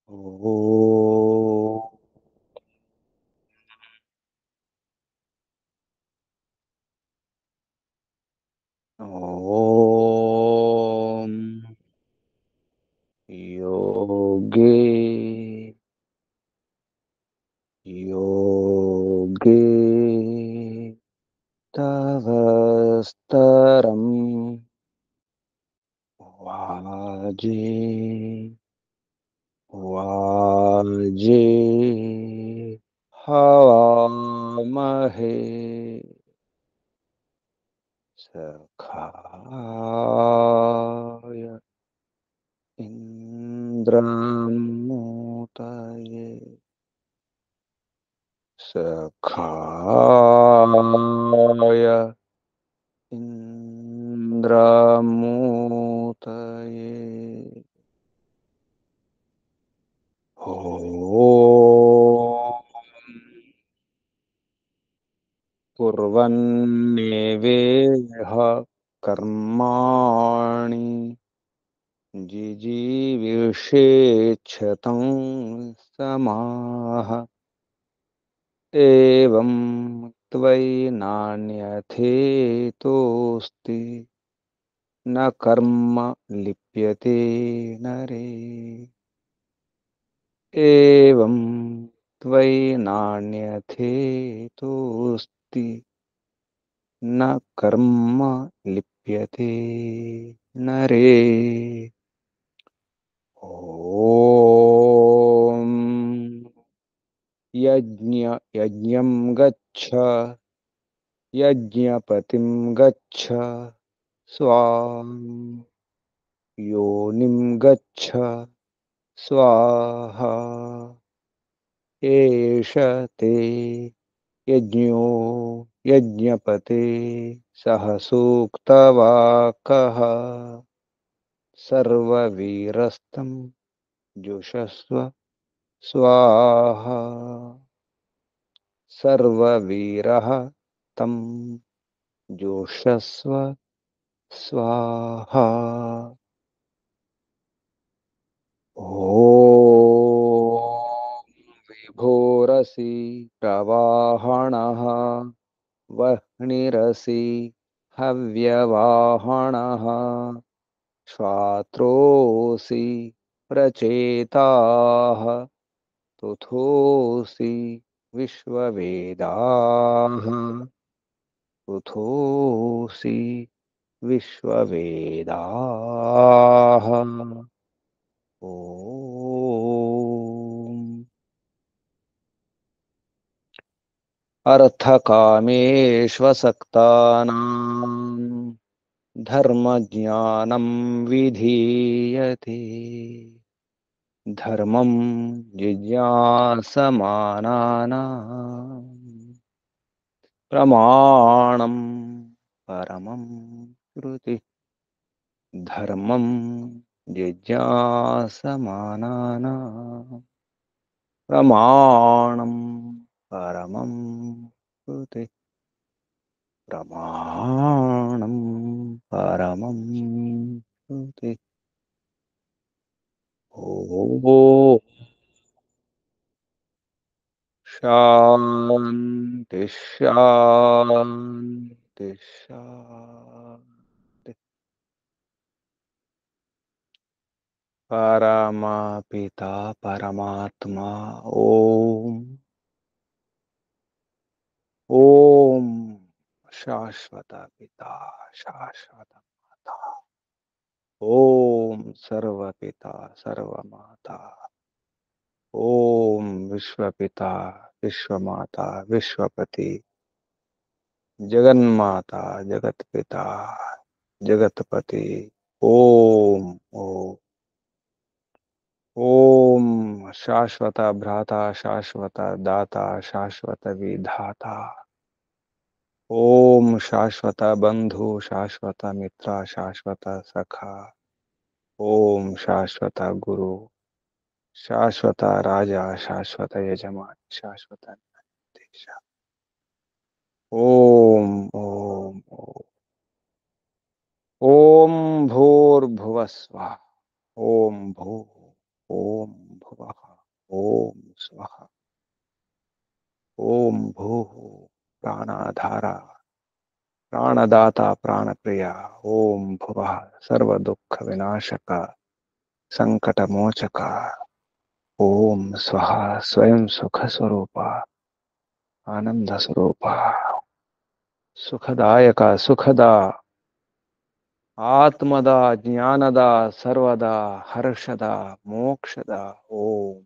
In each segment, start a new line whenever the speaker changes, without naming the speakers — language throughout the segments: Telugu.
ओ ॐ योगे योगे तव स्तरम् वाजे वाजे हवामहे सखाय इन्द्रमुतये सखाय इन्द्रमुतये ॐ कुर्वन्नेवेह कर्माणि जिजीविषेच्छतं समाः एवं त्वयि नान्यथेतोऽस्ति न कर्म लिप्यते नरे एवं त्वयि नान्यथेतोऽस्ति न कर्म लिप्यते नरे ॐ यज्ञं गच्छ यज्ञपतिं गच्छ स्वां योनिं गच्छ स्वाहा एष ते यज्ञो यज्ञपते सः सूक्तवाकः सर्ववीरस्तं जुषस्व स्वाहा सर्ववीरः तं जुषस्व स्वाहा ॐ विभोरसि प्रवाहणः वह्निरसि हव्यवाहणः श्वात्रोऽसि प्रचेताः तुथोऽसि विश्ववेदाः तुथोऽसि विश्ववेदाः ॐ अर्थकामेष्वसक्तानां धर्मज्ञानं विधीयते धर्मं जिज्ञासमानानां प्रमाणं परमं श्रुति धर्मं जिज्ञासमानानां प्रमाणं परमं श्रुति प्रमाणं परमं श्रुति ओ शान्ति शान्ति शान्ति परमपिता परमात्मा ॐ ॐ शाश्वत पिता शाश्वत माता ॐ सर्वपिता सर्वमाता ॐ विश्वपिता विश्वमाता विश्वपति जगन्माता जगत्पिता जगतपति ॐ ॐ ॐ शाश्वत भ्राता शाश्वत दाता शाश्वत विधाता ॐ शाश्वत बंधु शाश्वत मित्र शाश्वत सखा ॐ शाश्वत गुरु शाश्वत राजा शाश्वत यजमान शाश्वत न्यायाधीश ॐ ॐ ॐ भूर्भुवः स्वः ॐ भू ఓం భువః ఓం స్వః ఓం భూః ప్రాణాధార ప్రాణదాత ప్రాణప్రియ ఓం భువః సర్వదుఃఖ వినాశక సంకటమోచక ఓం స్వః స్వయం సుఖ స్వరూప ఆనంద స్వరూప సుఖదాయక సుఖద ఆత్మద జ్ఞానద సర్వద హర్షద మోక్షద ఓం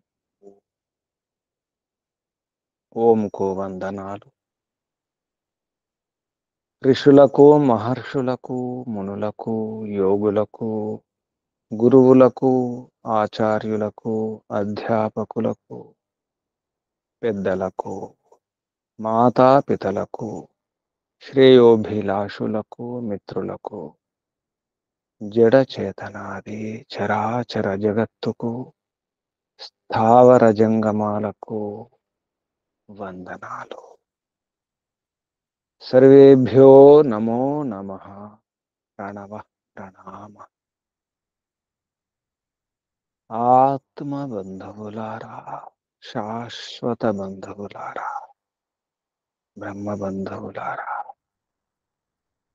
ఓంకు వందనాలు. ఋషులకు మహర్షులకు మునులకు యోగులకు గురువులకు ఆచార్యులకు అధ్యాపకులకు పెద్దలకు మాతాపితలకు శ్రేయోభిలాషులకు మిత్రులకు జడ చేతనాది చరాచర జగత్తుకు స్థావర జంగమాలకు వందనాలు. సర్వేభ్యో నమో నమః. ప్రణవ ప్రణామ. ఆత్మ బంధువులారా, శాశ్వత బంధువులారా, బ్రహ్మ బంధువులారా,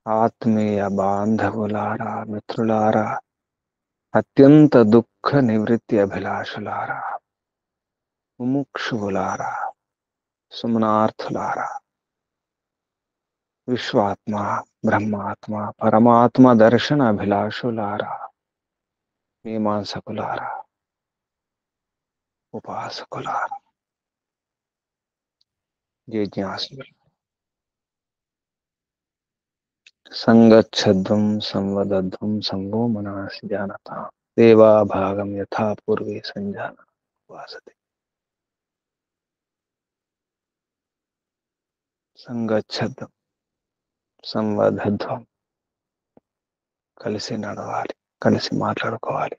ఆత్మీయ బాంధవులారా, మిత్రులారా, అత్యంత దుఃఖ నివృత్తి అభిలాషులారా, ముముక్షువులారా, సుమనార్థులారా, విశ్వాత్మ బ్రహ్మాత్మ పరమాత్మ దర్శన అభిలాషులారా, మీమాంసకులారా, ఉపాసకులారా, జిజ్ఞాసులు, సంగచ్చధ్వం సంవదధ్వం సంగో మనసి జానత దేవాభాగం యథా పూర్వే సంజాన వాసతే. సంగచ్చధ్వం సంవదధ్వం, కలిసి నడవాలి, కలిసి మాట్లాడుకోవాలి.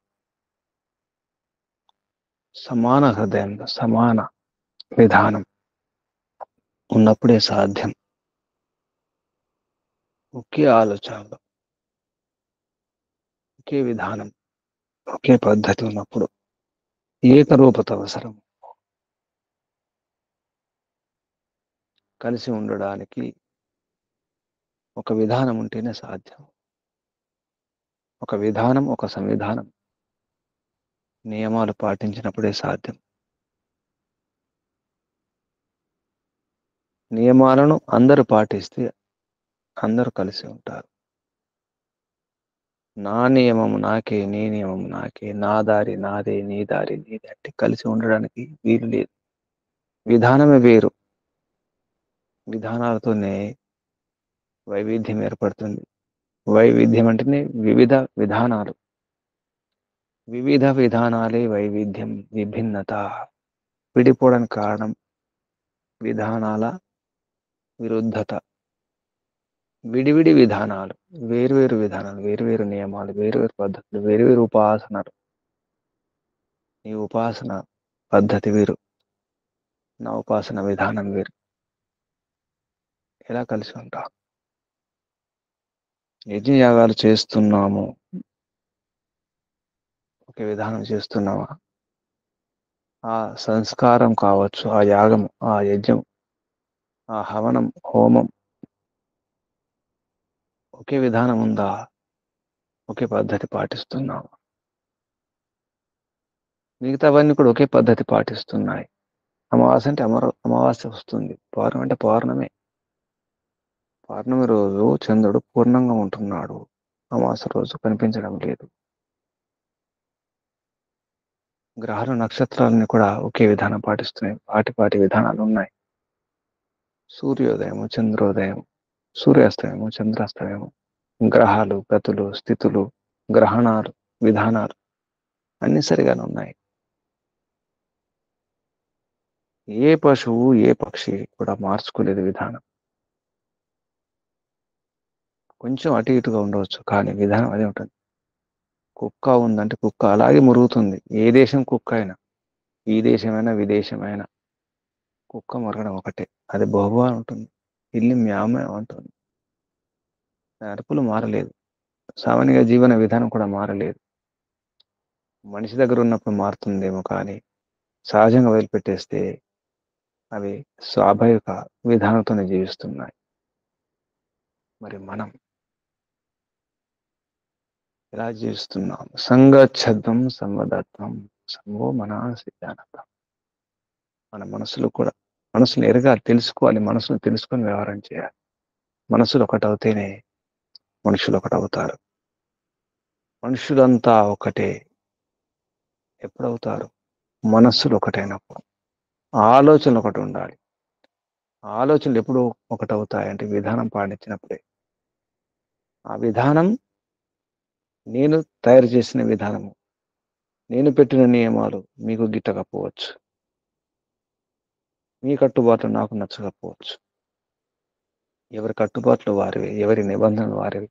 సమాన హృదయం, సమాన విధానం ఉన్నప్పుడే సాధ్యం. ఒకే ఆలోచనలు, ఒకే విధానం, ఒకే పద్ధతి ఉన్నప్పుడు ఏకరూపత అవసరం. కలిసి ఉండడానికి ఒక విధానం ఉంటేనే సాధ్యం. ఒక విధానం, ఒక సంవిధానం, నియమాలు పాటించినప్పుడే సాధ్యం. నియమాలను అందరూ పాటిస్తే అందరూ కలిసి ఉంటారు. నా నియమము నాకే, నీ నియమము నాకే, నా దారి నాదే, నీ దారి నీదే అంటే కలిసి ఉండడానికి వీలు లేదు. విధానమే వేరు. విధానాలతోనే వైవిధ్యం ఏర్పడుతుంది. వైవిధ్యం అంటేనే వివిధ విధానాలు. వివిధ విధానాలే వైవిధ్యం, విభిన్నత. విడిపోవడానికి కారణం విధానాల విరుద్ధత. విడివిడి విధానాలు, వేరువేరు విధానాలు, వేరువేరు నియమాలు, వేరువేరు పద్ధతులు, వేరువేరు ఉపాసనలు. ఈ ఉపాసన పద్ధతి వేరు, నా ఉపాసన విధానం వేరు. ఎలా కలిసి ఉంటాం? యజ్ఞయాగాలు చేస్తున్నాము, ఒక విధానం చేస్తున్నామా? ఆ సంస్కారం కావచ్చు, ఆ యాగం, ఆ యజ్ఞం, ఆ హవనం, హోమం ఒకే విధానం ఉందా? ఒకే పద్ధతి పాటిస్తున్నాము. మిగతావన్నీ కూడా ఒకే పద్ధతి పాటిస్తున్నాయి. అమావాస్య అంటే అమావాస్య వస్తుంది, పౌర్ణమి అంటే పౌర్ణమే. పౌర్ణమి రోజు చంద్రుడు పూర్ణంగా ఉంటున్నాడు, అమావాస్య రోజు కనిపించడం లేదు. గ్రహాలు నక్షత్రాలని కూడా ఒకే విధానం పాటిస్తున్నాయి. వాటి విధానాలు ఉన్నాయి. సూర్యోదయము, చంద్రోదయం, సూర్యాస్తమయము, చంద్రాస్తమయము, గ్రహాలు, గతులు, స్థితులు, గ్రహణాలు, విధానాలు అన్ని సరిగానే ఉన్నాయి. ఏ పశువు ఏ పక్షి కూడా మార్చుకోలేదు విధానం. కొంచెం అటు ఇటుగా ఉండవచ్చు, కానీ విధానం అదే ఉంటుంది. కుక్క ఉందంటే కుక్క అలాగే మురుగుతుంది. ఏ దేశం కుక్క అయినా, ఈ దేశమైనా విదేశమైనా కుక్క మొరగడం ఒకటే. అది బహువా ఉంటుంది, పిల్లి మ్యామే ఉంటుంది. అరుపులు మారలేదు, సామాన్య జీవన విధానం కూడా మారలేదు. మనిషి దగ్గర ఉన్నప్పుడు మారుతుందేమో కానీ సహజంగా వదిలిపెట్టేస్తే అవి స్వాభావిక విధానంతోనే జీవిస్తున్నాయి. మరి మనం ఎలా జీవిస్తున్నాం? సంగచ్ఛద్దం సంవదత్వం సంగో మనాసి జానతం. మన మనసులు కూడా మనసును ఎరగాలి, తెలుసుకోవాలి. మనసును తెలుసుకొని వ్యవహారం చేయాలి. మనసులు ఒకటవుతేనే మనుషులు ఒకటవుతారు. మనుషులంతా ఒకటే ఎప్పుడవుతారు? మనస్సులు ఒకటైనప్పుడు. ఆలోచనలు ఒకటి ఉండాలి. ఆలోచనలు ఎప్పుడు ఒకటవుతాయంటే విధానం పాటించినప్పుడే. ఆ విధానం నేను తయారు చేసిన విధానము, నేను పెట్టిన నియమాలు మీకు గిట్టకపోవచ్చు. మీ కట్టుబాట్లు నాకు నచ్చకపోవచ్చు. ఎవరి కట్టుబాట్లు వారివి, ఎవరి నిబంధనలు వారివి.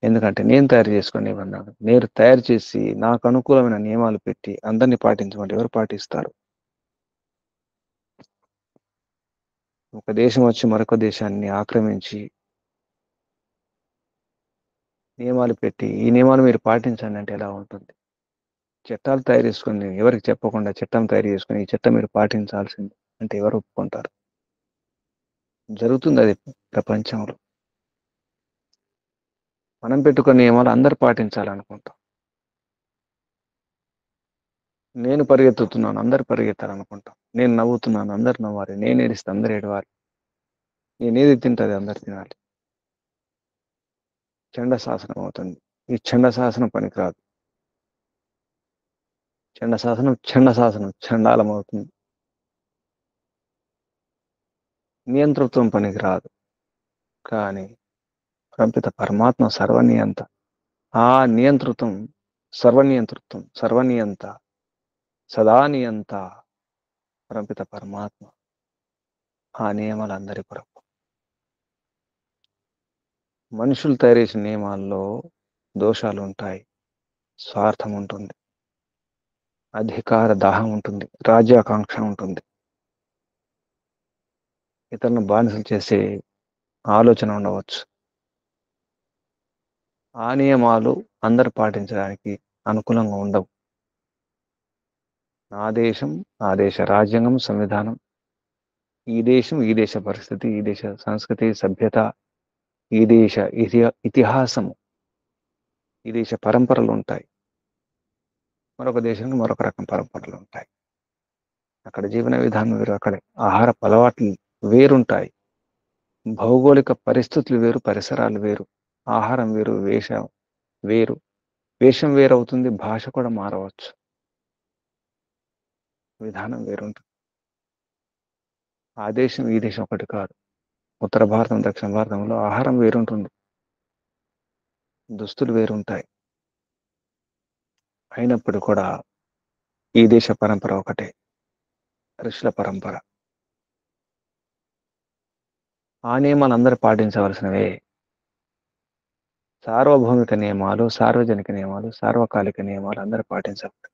ఎందుకంటే నేను తయారు చేసుకున్న నిబంధనలు, నేను తయారు చేసి నాకు అనుకూలమైన నియమాలు పెట్టి అందరినీ పాటించమంటే ఎవరు పాటిస్తారు? ఒక దేశం వచ్చి మరొక దేశాన్ని ఆక్రమించి నియమాలు పెట్టి ఈ నియమాలు మీరు పాటించండి అంటే ఎలా ఉంటుంది? చట్టాలు తయారు చేసుకుని ఎవరికి చెప్పకుండా చట్టం తయారు చేసుకుని ఈ చట్టం మీరు పాటించాల్సింది అంటే ఎవరు ఒప్పుకుంటారు? జరుగుతుంది అది ప్రపంచంలో. మనం పెట్టుకున్న నియమాలు అందరు పాటించాలనుకుంటాం. నేను పరిగెత్తుతున్నాను అందరు పరిగెత్తాలనుకుంటాం. నేను నవ్వుతున్నాను అందరు నవ్వాలి. నేను ఏడిస్తే అందరు ఏడవాలి. నేను ఏది తింటే అందరు తినాలి. చండ శాసనం అవుతుంది. ఈ చండ శాసనం పనికిరాదు. చండ శాసనం చండాలం అవుతుంది. నియంతృత్వం పనికిరాదు. కానీ ప్రపిత పరమాత్మ సర్వనియంత. ఆ నియంతృత్వం సర్వనియంతృత్వం, సర్వనియంత, సదానియంత ప్రపిత పరమాత్మ. ఆ నియమాలు అందరి కొరకు. మనుషులు తయారు చేసిన నియమాల్లో దోషాలు ఉంటాయి, స్వార్థం ఉంటుంది, అధికార దాహం ఉంటుంది, రాజ్యాకాంక్ష ఉంటుంది, ఇతరులను బానిసలు చేసే ఆలోచన ఉండవచ్చు. ఆ నియమాలు అందరు పాటించడానికి అనుకూలంగా ఉండవు. నా దేశం, ఆ దేశ రాజ్యాంగం, సంవిధానం, ఈ దేశం, ఈ దేశ పరిస్థితి, ఈ దేశ సంస్కృతి, సభ్యత, ఈ దేశ ఇతిహాసము, ఈ దేశ పరంపరలు ఉంటాయి. మరొక దేశానికి మరొక రకం పరంపరలు ఉంటాయి. అక్కడ జీవన విధానం వేరు, అక్కడ ఆహార అలవాట్లు వేరుంటాయి. భౌగోళిక పరిస్థితులు వేరు, పరిసరాలు వేరు, ఆహారం వేరు, వేషం వేరు. వేషం వేరవుతుంది, భాష కూడా మారవచ్చు, విధానం వేరుంటుంది. ఆ దేశం ఈ దేశం ఒకటి కాదు. ఉత్తర భారతం, దక్షిణ భారతంలో ఆహారం వేరుంటుంది, దుస్తులు వేరుంటాయి. అయినప్పుడు కూడా ఈ దేశ పరంపర ఒకటే, ఋషుల పరంపర. ఆ నియమాలు అందరూ పాటించవలసినవే. సార్వభౌమిక నియమాలు, సార్వజనిక నియమాలు, సార్వకాలిక నియమాలు అందరూ పాటించాలి.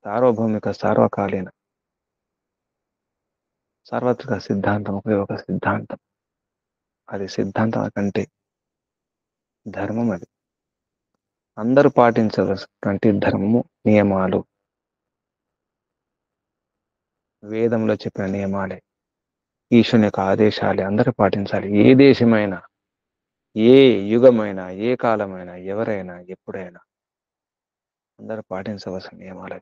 సార్వభౌమిక, సార్వకాలీన, సార్వత్రిక సిద్ధాంతం ఒక సిద్ధాంతం. అది సిద్ధాంతం కంటే ధర్మం. అది అందరూ పాటించవలసినటువంటి ధర్మము, నియమాలు, వేదంలో చెప్పిన నియమాలే, ఈశ్వరుని యొక్క ఆదేశాలే అందరూ పాటించాలి. ఏ దేశమైనా, ఏ యుగమైనా, ఏ కాలమైనా, ఎవరైనా, ఎప్పుడైనా అందరూ పాటించవలసిన నియమాలే.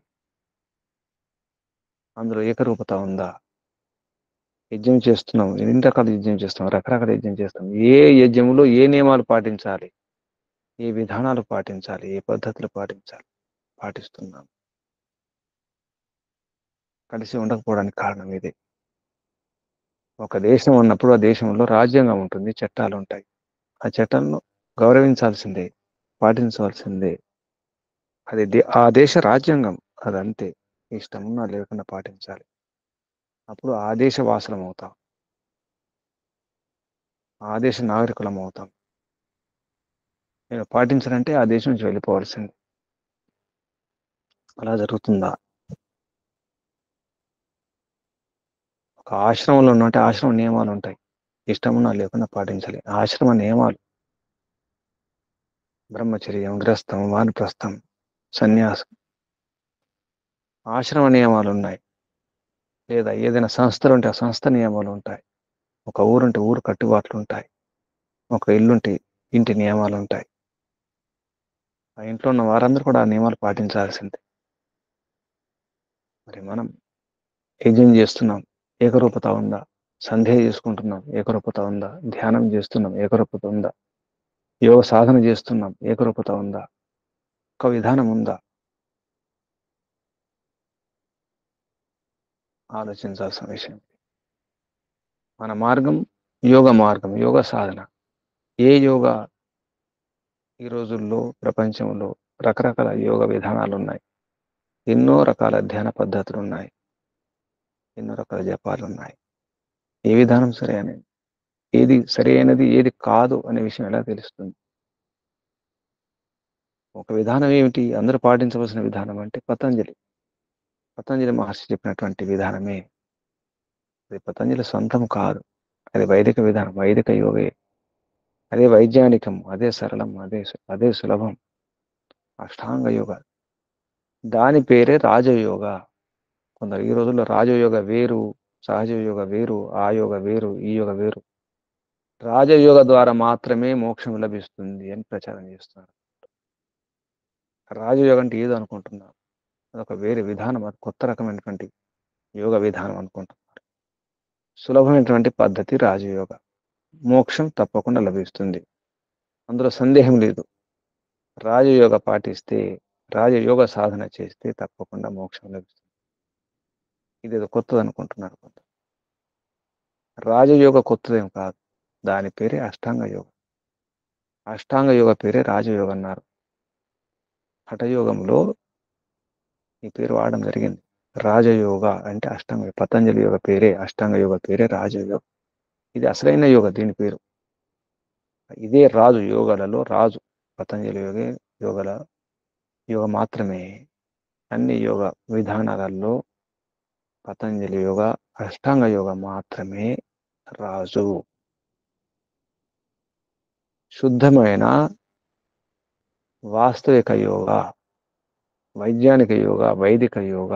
అందులో ఏకరూపత ఉందా? యజ్ఞం చేస్తున్నాం, ఎన్ని రకాల యజ్ఞం చేస్తాం, రకరకాల యజ్ఞం చేస్తాం. ఏ యజ్ఞంలో ఏ నియమాలు పాటించాలి, ఏ విధానాలు పాటించాలి, ఏ పద్ధతులు పాటించాలి, పాటిస్తున్నాం. కలిసి ఉండకపోవడానికి కారణం ఇదే. ఒక దేశం ఉన్నప్పుడు ఆ దేశంలో రాజ్యాంగం ఉంటుంది, చట్టాలు ఉంటాయి. ఆ చట్టాలను గౌరవించాల్సిందే, పాటించవలసిందే. అది ఆ దేశ రాజ్యాంగం. అదంతే. ఇష్టమున్నా లేకుండా పాటించాలి. అప్పుడు ఆ దేశ వాసులం అవుతాం, ఆ దేశ నాగరికులం అవుతాం. నేను పాటించాలంటే ఆ దేశం నుంచి వెళ్ళిపోవాల్సింది. అలా జరుగుతుందా? ఒక ఆశ్రమంలో ఉన్నట్టే ఆశ్రమ నియమాలు ఉంటాయి, ఇష్టమున్నా లేకుండా పాటించాలి. ఆశ్రమ నియమాలు బ్రహ్మచర్యం, గ్రస్తం, వానప్రస్థం, సన్యాసం. ఆశ్రమ నియమాలు ఉన్నాయి. లేదా ఏదైనా సంస్థలు ఉంటే ఆ సంస్థ నియమాలు ఉంటాయి. ఒక ఊరుంటే ఊరు కట్టుబాట్లు ఉంటాయి. ఒక ఇల్లుంటే ఇంటి నియమాలు ఉంటాయి. ఆ ఇంట్లో ఉన్న వారందరూ కూడా ఆ నియమాలు పాటించాల్సిందే. మరి మనం యజ్ఞం చేస్తున్నాం, ఏకరూపత ఉందా? సంధ్య చేసుకుంటున్నాం, ఏకరూపత ఉందా? ధ్యానం చేస్తున్నాం, ఏకరూపత ఉందా? యోగ సాధన చేస్తున్నాం, ఏకరూపత ఉందా? ఒక విధానం ఉందా? ఆలోచించాల్సిన విషయం. మన మార్గం యోగ మార్గం, యోగ సాధన. ఏ యోగా? ఈ రోజుల్లో ప్రపంచంలో రకరకాల యోగ విధానాలు ఉన్నాయి. ఎన్నో రకాల ధ్యాన పద్ధతులు ఉన్నాయి. ఎన్నో రకాల జపాలు ఉన్నాయి. ఏ విధానం సరే అనేది, ఏది సరి అయినది ఏది కాదు అనే విషయం ఎలా తెలుస్తుంది? ఒక విధానం ఏమిటి అందరూ పాటించవలసిన విధానం అంటే పతంజలి మహర్షి చెప్పినటువంటి విధానమే. అది పతంజలి సొంతం కాదు. అది వైదిక విధానం, వైదిక యోగే. అదే వైజ్ఞానికం, అదే సరళం, అదే సులభం. అష్టాంగ యోగ, దాని పేరే రాజయోగ. కొందరు ఈ రోజుల్లో రాజయోగ వేరు, సహజ యోగ వేరు, ఆ యోగ వేరు, ఈ యోగ వేరు. రాజయోగ ద్వారా మాత్రమే మోక్షం లభిస్తుంది అని ప్రచారం చేస్తున్నారు. రాజయోగం అంటే ఏదో అనుకుంటున్నారు. అదొక వేరే విధానం, అది కొత్త రకమైనటువంటి యోగ విధానం అనుకుంటున్నారు. సులభమైనటువంటి పద్ధతి రాజయోగ. మోక్షం తప్పకుండా లభిస్తుంది, అందులో సందేహం లేదు. రాజయోగ పాటిస్తే, రాజయోగ సాధన చేస్తే తప్పకుండా మోక్షం లభిస్తుంది. ఇదేదో కొత్తది అనుకుంటున్నారు కొంత. రాజయోగ కొత్తదేం కాదు. దాని పేరే అష్టాంగ యోగం. అష్టాంగ యోగ పేరే రాజయోగం అన్నారు. హఠయోగంలో ఈ పేరు వాడడం జరిగింది. రాజయోగ అంటే అష్టాంగ, పతంజలి యోగ పేరే, అష్టాంగ యోగ పేరే రాజయోగం. ఇది అసలైన యోగ, దీని పేరు. ఇదే రాజు, యోగాలలో రాజు. పతంజలి యోగే యోగల యోగ మాత్రమే. అన్ని యోగ విధానాలలో పతంజలి యోగ, అష్టాంగ యోగ మాత్రమే రాజు. శుద్ధమైన వాస్తవిక యోగ, వైజ్ఞానిక యోగ, వైదిక యోగ,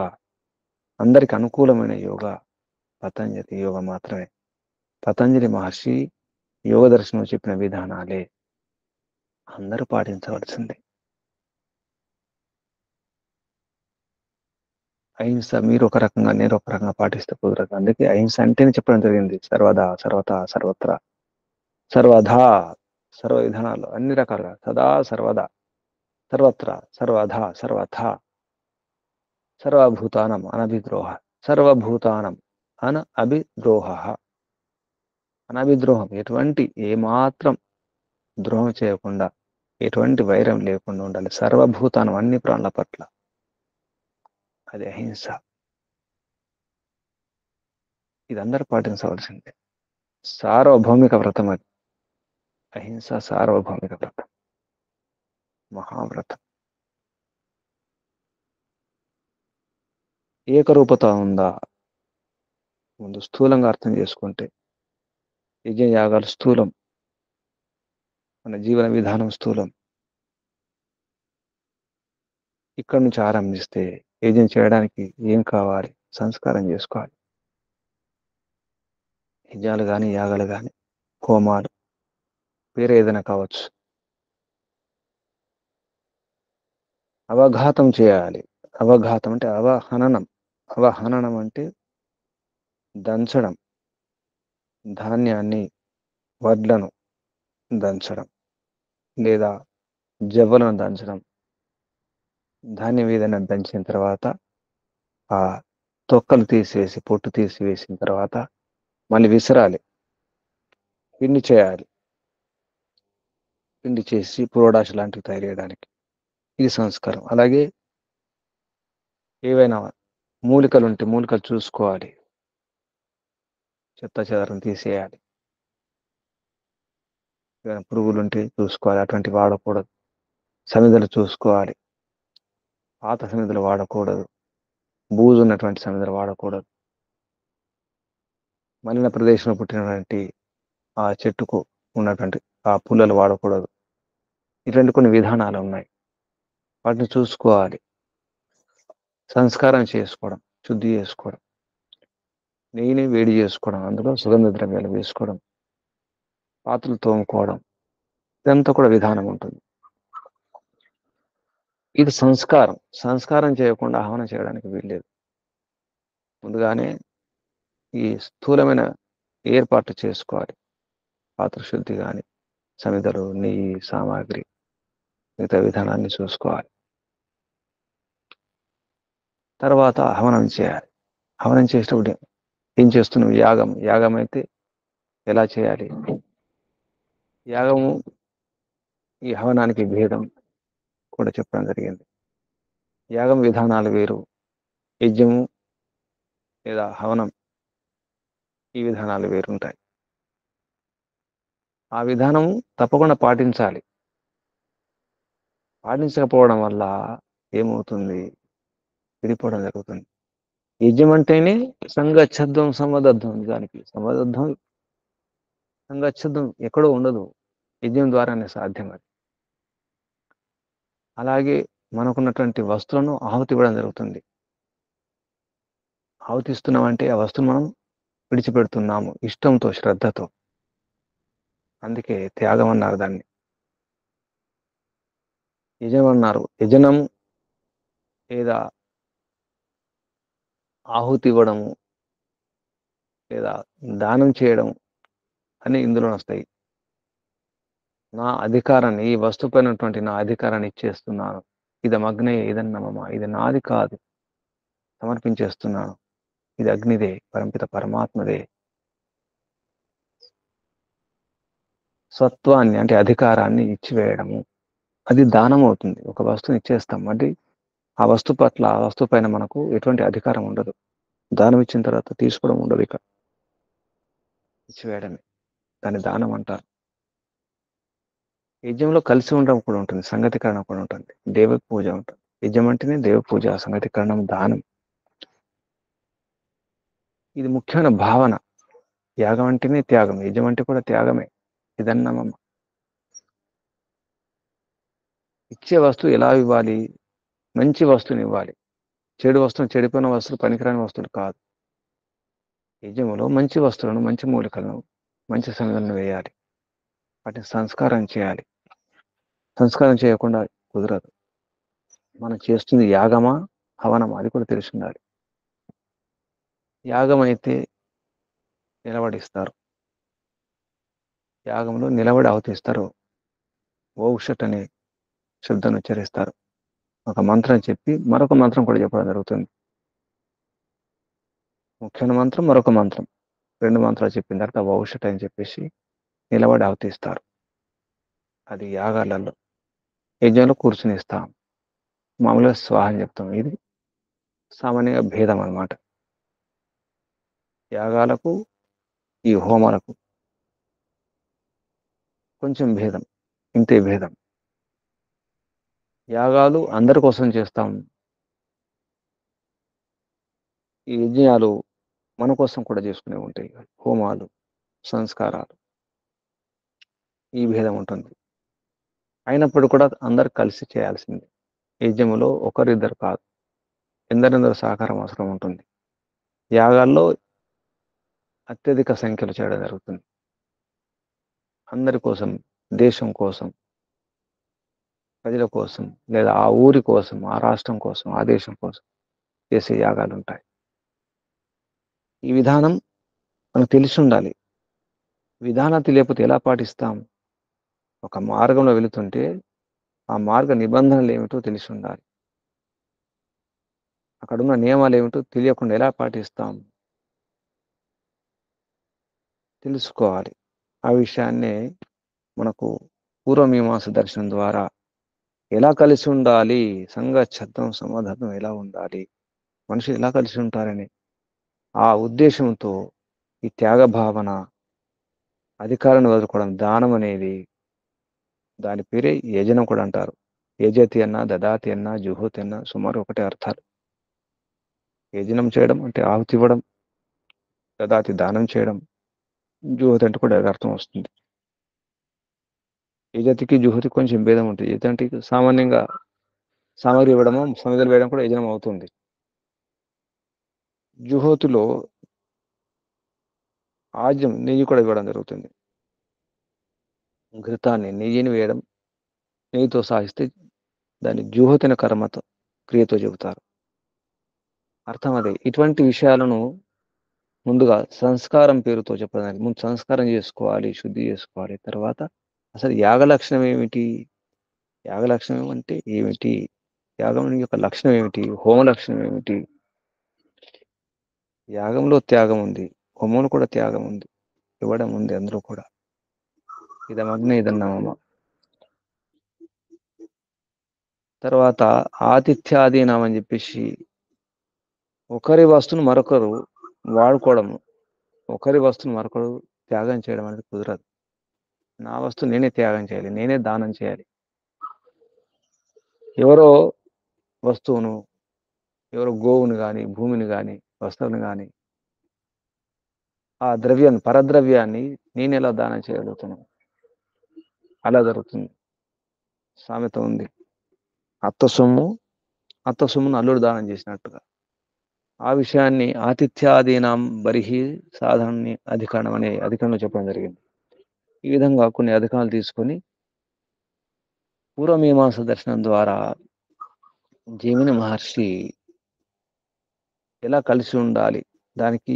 అందరికి అనుకూలమైన యోగ పతంజలి యోగ మాత్రమే. పతంజలి మహర్షి యోగ దర్శనం చెప్పిన విధానాలే అందరూ పాటించవలసిందే. అహింస మీరు ఒక రకంగా, నేను ఒక రకంగా పాటిస్తే కుదరదు. అందుకే అహింస అంటేనే చెప్పడం జరిగింది. సర్వదా, సర్వత, సర్వత్ర, సర్వధా, సర్వ విధానాలు అన్ని రకాలుగా, సదా సర్వదా, సర్వత్ర, సర్వధా, సర్వథ, సర్వభూతానం అనభిద్రోహ, సర్వభూతానం అన అభిద్రోహ. అనభిద్రోహం, ఎటువంటి ఏమాత్రం ద్రోహం చేయకుండా, ఎటువంటి వైరం లేకుండా ఉండాలి. సర్వభూతానం, అన్ని ప్రాణుల పట్ల. అది అహింస. ఇది అందరూ పాటించవలసిందే. సార్వభౌమిక వ్రతం అది. అహింస సార్వభౌమిక వ్రతం, మహావ్రతం. ఏకరూపత ఉందా? ముందు స్థూలంగా అర్థం చేసుకుంటే యజ్ఞయాగాలు స్థూలం, మన జీవన విధానం స్థూలం. ఇక్కడి నుంచి ఆరంభిస్తే యజ్ఞం చేయడానికి ఏం కావాలి? సంస్కారం చేసుకోవాలి. యజ్ఞాలు కానీ, యాగాలు కానీ, హోమాలు, వేరే ఏదైనా కావచ్చు. అవఘాతం చేయాలి. అవఘాతం అంటే అవహననం. అవహననం అంటే దంచడం, ధాన్యాన్ని, వడ్లను దంచడం, లేదా జవ్వలను దంచడం. ధాన్యం ఏదైనా దంచిన తర్వాత ఆ తొక్కలు తీసివేసి, పొట్టు తీసివేసిన తర్వాత మళ్ళీ విసరాలి. పిండి చేయాలి. పిండి చేసి పురోడాష్ లాంటివి తయారు చేయడానికి ఇది సంస్కారం. అలాగే ఏవైనా మూలికలు ఉంటే మూలికలు చూసుకోవాలి, చెత్త చెదారం తీసేయాలి. ఏదైనా పురుగులు ఉంటే చూసుకోవాలి, అటువంటి వాడకూడదు. సమిధలు చూసుకోవాలి, పాత సమిధలు వాడకూడదు. బూజు ఉన్నటువంటి సమిధలు వాడకూడదు. మలిన ప్రదేశంలో పుట్టినటువంటి ఆ చెట్టుకు ఉన్నటువంటి ఆ పుల్లలు వాడకూడదు. ఇటువంటి కొన్ని విధానాలు ఉన్నాయి. వాటిని చూసుకోవాలి, సంస్కారం చేసుకోవడం, శుద్ధి చేసుకోవడం, నెయ్యిని వేడి చేసుకోవడం, అందులో సుగంధ ద్రవ్యాలు వేసుకోవడం, పాత్రలు తోముకోవడం, ఇదంతా కూడా విధానం ఉంటుంది. ఇది సంస్కారం. సంస్కారం చేయకుండా ఆహ్వానం చేయడానికి వీల్లేదు. ముందుగానే ఈ స్థూలమైన ఏర్పాట్లు చేసుకోవాలి. పాత్ర శుద్ధి కానీ, సమిధలు, నెయ్యి, సామాగ్రి, మిగతా విధానాన్ని చూసుకోవాలి. తర్వాత హవనం చేయాలి. హవనం చేసేటప్పుడు ఏం చేస్తున్నాం? యాగం. యాగం అయితే ఎలా చేయాలి? యాగము ఈ హవనానికి భేదం కూడా చెప్పడం జరిగింది. యాగం విధానాలు వేరు, యజ్ఞము లేదా హవనం ఈ విధానాలు వేరుంటాయి. ఆ విధానం తప్పకుండా పాటించాలి. పాటించకపోవడం వల్ల ఏమవుతుంది? విడిపోవడం జరుగుతుంది. యజ్ఞం అంటేనే సంగచ్ఛద్దం సమదద్దం. దానికి సమదద్దం సంగచ్ఛద్దం ఎక్కడో ఉండదు, యజ్ఞం ద్వారానే సాధ్యం అది. అలాగే మనకున్నటువంటి వస్తువులను ఆహుతి ఇవ్వడం జరుగుతుంది. ఆహుతిస్తున్నామంటే ఆ వస్తువును మనం విడిచిపెడుతున్నాము ఇష్టంతో, శ్రద్ధతో. అందుకే త్యాగం అన్నారు దాన్ని. యజనం అన్నారు. యజనం లేదా ఆహుతి ఇవ్వడము లేదా దానం చేయడం అని ఇందులో వస్తాయి. నా అధికారాన్ని, ఈ వస్తువుపైనటువంటి నా అధికారాన్ని ఇచ్చేస్తున్నాను. ఇది మగ్నే ఇదన్న మమ, ఇది నాది కాదు, సమర్పించేస్తున్నాను. ఇది అగ్నిదే, పరంపిత పరమాత్మదే. స్వత్వాన్ని అంటే అధికారాన్ని ఇచ్చివేయడము, అది దానం అవుతుంది. ఒక వస్తువుని ఇచ్చేస్తాం అంటే ఆ వస్తువు పట్ల, ఆ వస్తువు పైన మనకు ఎటువంటి అధికారం ఉండదు. దానం ఇచ్చిన తర్వాత తీసుకోవడం ఉండదు, ఇక ఇచ్చివేయడమే. దాన్ని దానం అంటారు. యజ్ఞంలో కలిసి ఉండడం కూడా ఉంటుంది, సంగతికరణం కూడా ఉంటుంది, దేవ పూజ ఉంటుంది. యజ్ఞం అంటేనే దేవ పూజ, సంగతికరణం, దానం. ఇది ముఖ్యమైన భావన. యాగం అంటేనే త్యాగం, యజ్ఞం అంటే కూడా త్యాగమే. ఇదన్నమమ్మ. ఇచ్చే వస్తువు ఎలా ఇవ్వాలి? మంచి వస్తువుని ఇవ్వాలి. చెడు వస్తువు, చెడిపోయిన వస్తువులు, పనికిరాని వస్తువులు కాదు. యజ్ఞములో మంచి వస్తువులను, మంచి మూలికలను, మంచి సంగతులను వేయాలి. వాటిని సంస్కారం చేయాలి. సంస్కారం చేయకుండా కుదరదు. మనం చేస్తుంది యాగమా, హవనమా, అది కూడా తెలిసి ఉండాలి. యాగం అయితే నిలబడిస్తారు. యాగంలో నిలబడి అవతిస్తారు. ఓషట్ అనే శబ్దాన్ని ఉచ్చరిస్తారు. ఒక మంత్రం చెప్పి మరొక మంత్రం కూడా చెప్పడం జరుగుతుంది. ముఖ్యమైన మంత్రం, మరొక మంత్రం, రెండు మంత్రాలు చెప్పిన తర్వాత ఓషట్ అని చెప్పేసి నిలబడి అవతిస్తారు. అది యాగాలలో. యజ్ఞంలో కూర్చుని ఇస్తాం, మామూలుగా స్వాహ అని చెప్తాం. ఇది సామాన్యంగా భేదం అన్నమాట. యాగాలకు ఈ హోమాలకు కొంచెం భేదం, ఇంతే భేదం. యాగాలు అందరి కోసం చేస్తాం, ఈ యజ్ఞాలు మన కోసం కూడా చేసుకునే ఉంటాయి. హోమాలు, సంస్కారాలు, ఈ భేదం ఉంటుంది. అయినప్పుడు కూడా అందరు కలిసి చేయాల్సిందే. యజ్ఞములో ఒకరిద్దరు కాదు, ఎందరెందరు సహకారం అవసరం ఉంటుంది. యాగాల్లో అత్యధిక సంఖ్యలో చేయడం జరుగుతుంది. అందరి కోసం, దేశం కోసం, ప్రజల కోసం, లేదా ఆ ఊరి కోసం, ఆ రాష్ట్రం కోసం, ఆ దేశం కోసం చేసే యాగాలు ఉంటాయి. ఈ విధానం మనకు తెలిసి ఉండాలి. విధానం తెలియకపోతే ఎలా పాటిస్తాం? ఒక మార్గంలో వెళుతుంటే ఆ మార్గ నిబంధనలు ఏమిటో తెలిసి ఉండాలి. అక్కడున్న నియమాలు ఏమిటో తెలియకుండా ఎలా పాటిస్తాం? తెలుసుకోవాలి. ఆ విషయాన్నే మనకు పూర్వమీమాంస దర్శనం ద్వారా ఎలా కలిసి ఉండాలి, సంగచ్ఛద్దం సమదద్దం ఎలా ఉండాలి, మనుషులు ఎలా కలిసి ఉంటారని ఆ ఉద్దేశంతో ఈ త్యాగ భావన, అధికారాన్ని వదులుకోవడం, దానం అనేది, దాని పేరే యజనం కూడా అంటారు. యజతి అన్నా, దదాతి అన్నా, జుహోతి అన్నా సుమారు ఒకటే అర్థాలు. యజనం చేయడం అంటే ఆహుతి ఇవ్వడం, దదాతి దానం చేయడం, జుహోతి అంటే కూడా అదే అర్థం వస్తుంది. యజతికి జుహోతి కొంచెం భేదం ఉంటుంది. యజతి అంటే సామాన్యంగా సామాగ్రి ఇవ్వడము, సమిధలు వేయడం కూడా యజనం అవుతుంది. జుహోతిలో ఆజ్యం నెయ్యి కూడా ఇవ్వడం జరుగుతుంది. ఘృతాన్ని నెయ్యిని వేయడం, నెయ్యితో సాగిస్తే దాన్ని జుహోతిన కర్మతో క్రియతో చెబుతారు. అర్థం అదే. ఇటువంటి విషయాలను ముందుగా సంస్కారం పేరుతో చెప్పడానికి ముందు సంస్కారం చేసుకోవాలి, శుద్ధి చేసుకోవాలి. తర్వాత అసలు యాగ లక్షణం ఏమిటి? యాగ లక్షణం అంటే ఏమిటి? యాగం యొక్క లక్షణం ఏమిటి? హోమ లక్షణం ఏమిటి? యాగంలో త్యాగం ఉంది, హోమంలో కూడా త్యాగం ఉంది, ఇవ్వడం ఉంది అందరూ కూడా. ఇదమగ్న ఇదన్నామమ్మ. తర్వాత ఆతిథ్యాదీనం అని చెప్పేసి ఒకరి వస్తువును మరొకరు వాడుకోవడము, ఒకరి వస్తువును మరొకరు త్యాగం చేయడం అనేది కుదరదు. నా వస్తువు నేనే త్యాగం చేయాలి, నేనే దానం చేయాలి. ఎవరో వస్తువును, ఎవరో గోవుని కానీ, భూమిని కానీ, వస్తువుని కానీ, ఆ ద్రవ్యాన్ని, పరద్రవ్యాన్ని నేను ఎలా దానం చేయగలుగుతున్నాను? అలా జరుగుతుంది. సామెత ఉంది, అత్త సొమ్మును అల్లుడు దానం చేసినట్టుగా. ఆ విషయాన్ని ఆతిథ్యాదీనాం బరిహి సాధారణ అధికరణం అనే అధికరణలో చెప్పడం జరిగింది. ఈ విధంగా కొన్ని అధికారాలు తీసుకొని పూర్వమీమాంస దర్శనం ద్వారా జైమిని మహర్షి ఎలా కలిసి ఉండాలి, దానికి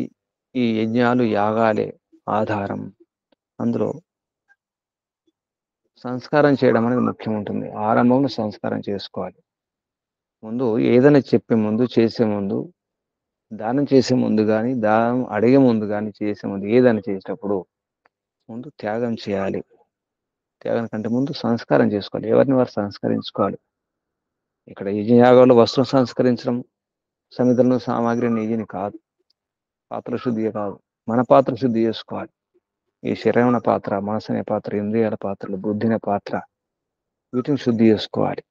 ఈ యజ్ఞాలు యాగాలే ఆధారం. అందులో సంస్కారం చేయడం అనేది ముఖ్యం ఉంటుంది. ఆరంభంలో సంస్కారం చేసుకోవాలి. ముందు ఏదైనా చెప్పే ముందు, చేసే ముందు, దానం చేసే ముందు కానీ, దానం అడిగే ముందు కానీ, చేసే ముందు ఏదైనా చేసేటప్పుడు ముందు త్యాగం చేయాలి. త్యాగం కంటే ముందు సంస్కారం చేసుకోవాలి. ఎవరిని వారు సంస్కరించుకోవాలి. ఇక్కడ యజ్ఞయాగాల్లో వస్త్రం సంస్కరించడం, సమిధలను సామాగ్రిని నెయ్యిని కాదు, పాత్ర శుద్ధి కాదు, మన పాత్ర శుద్ధి చేసుకోవాలి. ఈ శరీరమైన పాత్ర, మనసు అనే పాత్ర, ఇంద్రియాల పాత్రలు, బుద్ధి అనే పాత్ర, వీటిని శుద్ధి చేసుకోవాలి.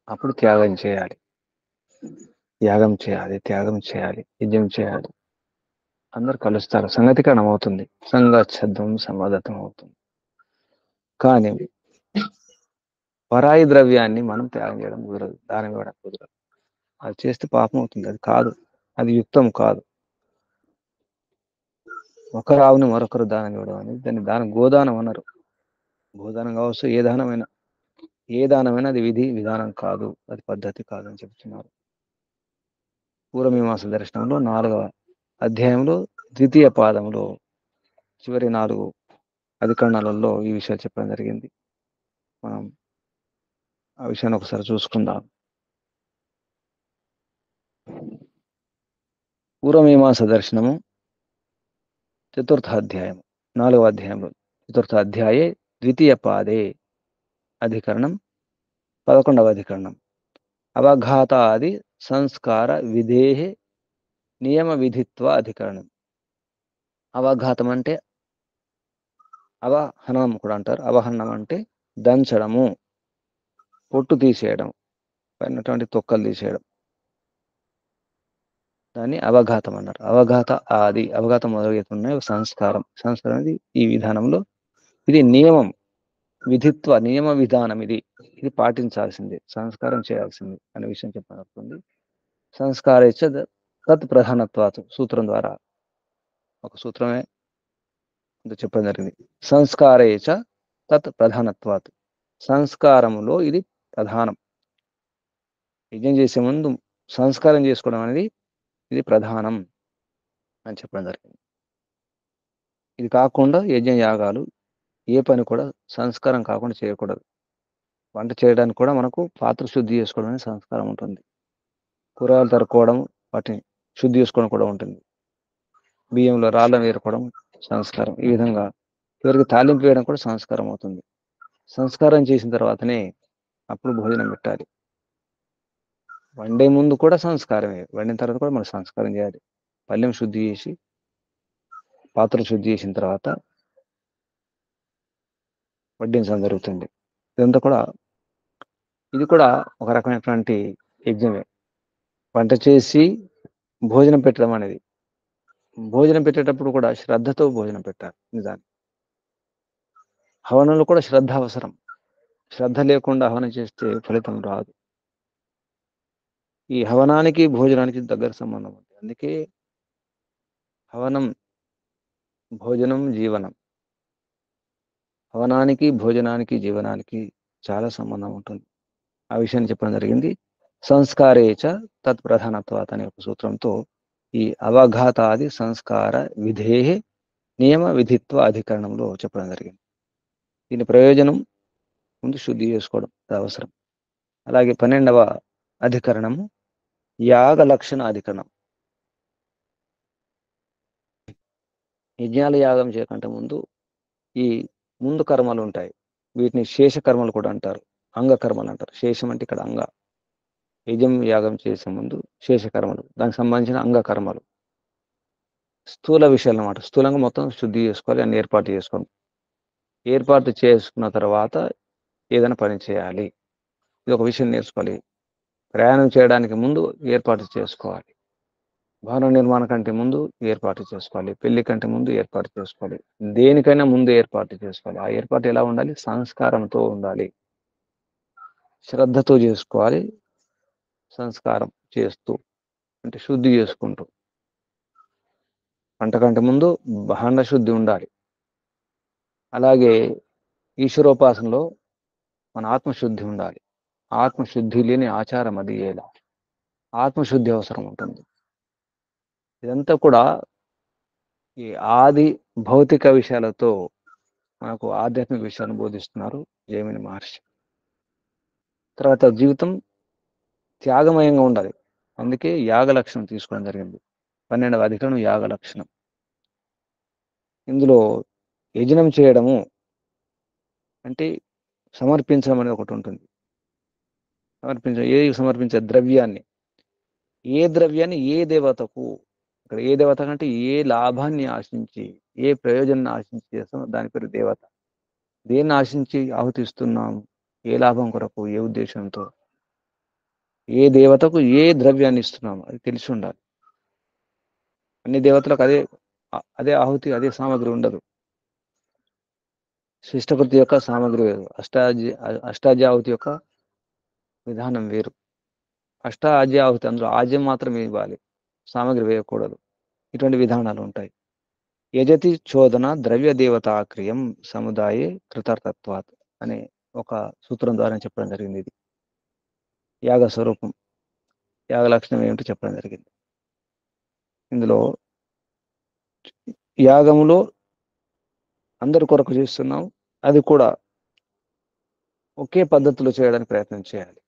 అప్పుడు త్యాగం చేయాలి, యాగం చేయాలి, త్యాగం చేయాలి, యజ్ఞం చేయాలి. అందరు కలుస్తారు, సంగతికరణం అవుతుంది, సంగచ్ఛద్దం సమాధతం అవుతుంది. కానీ పరాయి ద్రవ్యాన్ని మనం త్యాగం చేయడం కుదరదు, దానం ఇవ్వడం కుదరదు. అది చేస్తే పాపం అవుతుంది. అది కాదు, అది యుక్తం కాదు. ఒకరు ఆవుని మరొకరు దానం ఇవ్వడం అనేది దాన్ని దానం, గోదానం అన్నారు. గోదానం కావచ్చు, ఏ దానమైనా అది విధి విధానం కాదు, అది పద్ధతి కాదు అని చెప్తున్నారు. పూర్వమీమాంస దర్శనంలో 4వ అధ్యాయంలో ద్వితీయ పాదంలో చివరి 4 అధికరణాలలో ఈ విషయాలు చెప్పడం జరిగింది. మనం ఆ విషయాన్ని ఒకసారి చూసుకుందాం. పూర్వమీమాంస దర్శనము చతుర్థాధ్యాయం, 4వ అధ్యాయంలో చతుర్థాధ్యాయే ద్వితీయ పాదే అధికరణం 11వ అధికరణం అవఘాతాది సంస్కార విధేహి నియమ విధిత్వ అధికరణం. అవఘాతం అంటే అవహనం కూడా అంటారు. అవహనం అంటే దంచడము, పొట్టు తీసేయడం, పైనటువంటి తొక్కలు తీసేయడం, దాన్ని అవఘాతం అన్నారు. అవఘాతం మొదలవుతున్నాయి సంస్కారం. సంస్కారం అనేది ఈ విధానంలో ఇది నియమం, నియమ విధానం, ఇది పాటించాల్సిందే, సంస్కారం చేయాల్సింది అనే విషయం చెప్పబడుతుంది. సంస్కారేచ్చ తత్ ప్రధానత్వాత్ సూత్రం ద్వారా ఒక సూత్రమే చెప్పడం జరిగింది. సంస్కారేచ తత్ ప్రధానత్వాత్, సంస్కారములో ఇది ప్రధానం. యజ్ఞం చేసే ముందు సంస్కారం చేసుకోవడం అనేది ఇది ప్రధానం అని చెప్పడం జరిగింది. ఇది కాకుండా యజ్ఞ యాగాలు ఏ పని కూడా సంస్కారం కాకుండా చేయకూడదు. వంట చేయడానికి కూడా మనకు పాత్ర శుద్ధి చేసుకోవడం అనేది సంస్కారం ఉంటుంది. కూరగాయలు తరుక్కోవడం, వాటిని శుద్ధి చేసుకోవడం కూడా ఉంటుంది. బియ్యంలో రాళ్ళను ఏరుకోవడం సంస్కారం. ఈ విధంగా చివరికి తాలింపు వేయడం కూడా సంస్కారం అవుతుంది. సంస్కారం చేసిన తర్వాతనే అప్పుడు భోజనం పెట్టాలి. వండే ముందు కూడా సంస్కారమే, వండిన తర్వాత కూడా మనం సంస్కారం చేయాలి. పళ్ళెం శుద్ధి చేసి, పాత్ర శుద్ధి చేసిన తర్వాత వడ్డించడం జరుగుతుంది. ఇది కూడా ఒక రకమైనటువంటి యజ్ఞమే. వంట చేసి భోజనం పెట్టడం అనేది, భోజనం పెట్టేటప్పుడు కూడా శ్రద్ధతో భోజనం పెట్టాలి. నిజాన్ని హవనంలో కూడా శ్రద్ధ అవసరం. శ్రద్ధ లేకుండా హవనం చేస్తే ఫలితం రాదు. ఈ హవనానికి భోజనానికి దగ్గర సంబంధం ఉంది. అందుకే హవనం భోజనం జీవనం. హవనానికి భోజనానికి జీవనానికి చాలా సంబంధం ఉంటుంది. ఆ విషయాన్ని చెప్పడం జరిగింది. సంస్కారేచ తత్ప్రధానత్వాత్ అనే ఒక సూత్రంతో ఈ అవఘాతాది సంస్కార విధేహే నియమ విధిత్వ అధికరణంలో చెప్పడం జరిగింది. దీని ప్రయోజనం ముందు శుద్ధి చేసుకోవడం అవసరం. అలాగే 12వ అధికరణము యాగ లక్షణ అధికరణం. యజ్ఞాల యాగం చేయకంటే ముందు ఈ ముందు కర్మలు ఉంటాయి. వీటిని శేష కర్మలు కూడా అంటారు, అంగకర్మలు అంటారు. శేషం అంటే ఇక్కడ అంగ. యజ్ఞం యాగం చేసే ముందు శేష కర్మలు, దానికి సంబంధించిన అంగకర్మలు, స్థూల విషయాలు అన్నమాట. స్థూలంగా మొత్తం శుద్ధి చేసుకోవాలి, అన్ని ఏర్పాటు చేసుకోండి. ఏర్పాటు చేసుకున్న తర్వాత ఏదైనా పని చేయాలి. ఇది ఒక విషయం నేర్చుకోవాలి. ప్రయాణం చేయడానికి ముందు ఏర్పాటు చేసుకోవాలి. భవన నిర్మాణం కంటే ముందు ఏర్పాటు చేసుకోవాలి. పెళ్లి కంటే ముందు ఏర్పాటు చేసుకోవాలి. దేనికైనా ముందు ఏర్పాటు చేసుకోవాలి. ఆ ఏర్పాటు ఎలా ఉండాలి? సంస్కారంతో ఉండాలి. శ్రద్ధతో చేసుకోవాలి. సంస్కారం చేస్తూ అంటే శుద్ధి చేసుకుంటూ. పంట కంటే ముందు భాండ శుద్ధి ఉండాలి. అలాగే ఈశ్వరోపాసనలో మన ఆత్మశుద్ధి ఉండాలి. ఆత్మశుద్ధి లేని ఆచారం అది ఎలా? ఆత్మశుద్ధి అవసరం ఉంటుంది. ఇదంతా కూడా ఈ ఆది భౌతిక విషయాలతో మనకు ఆధ్యాత్మిక విషయాన్ని బోధిస్తున్నారు జైమిని మహర్షి. తర్వాత జీవితం త్యాగమయంగా ఉండాలి. అందుకే యాగ లక్షణం తీసుకోవడం జరిగింది. 12వ అధికరణం యాగ లక్షణం. ఇందులో యజనం చేయడము అంటే సమర్పించడం అనేది ఒకటి ఉంటుంది. సమర్పించే ద్రవ్యాన్ని, ఏ ద్రవ్యాన్ని ఏ దేవతకు, ఇక్కడ ఏ దేవత అంటే ఏ లాభాన్ని ఆశించి, ఏ ప్రయోజనాన్ని ఆశించి చేస్తామో దాని పేరు దేవత. దేన్ని ఆశించి ఆహుతిస్తున్నాం, ఏ లాభం కొరకు, ఏ ఉద్దేశంతో, ఏ దేవతకు ఏ ద్రవ్యాన్ని ఇస్తున్నాము అది తెలిసి ఉండాలి. అన్ని దేవతలకు అదే అదే ఆహుతి, అదే సామగ్రి ఉండదు. శిష్టకృతి యొక్క సామగ్రి వేరు, అష్టాధ్యాహుతి యొక్క విధానం వేరు. అష్టాధ్యాహుతి అందులో ఆజ్యం మాత్రమే ఇవ్వాలి, సామగ్రి వేయకూడదు. ఇటువంటి విధానాలు ఉంటాయి. యజతి చోదన ద్రవ్య దేవతాక్రియం సముదాయే కృతార్థత్వాత్ అనే ఒక సూత్రం ద్వారా చెప్పడం జరిగింది. ఇది యాగ స్వరూపం, యాగ లక్షణం ఏమిటో చెప్పడం జరిగింది. ఇందులో యాగములో అందరి కొరకు చేస్తున్నాం, అది కూడా ఒకే పద్ధతిలో చేయడానికి ప్రయత్నం చేయాలి.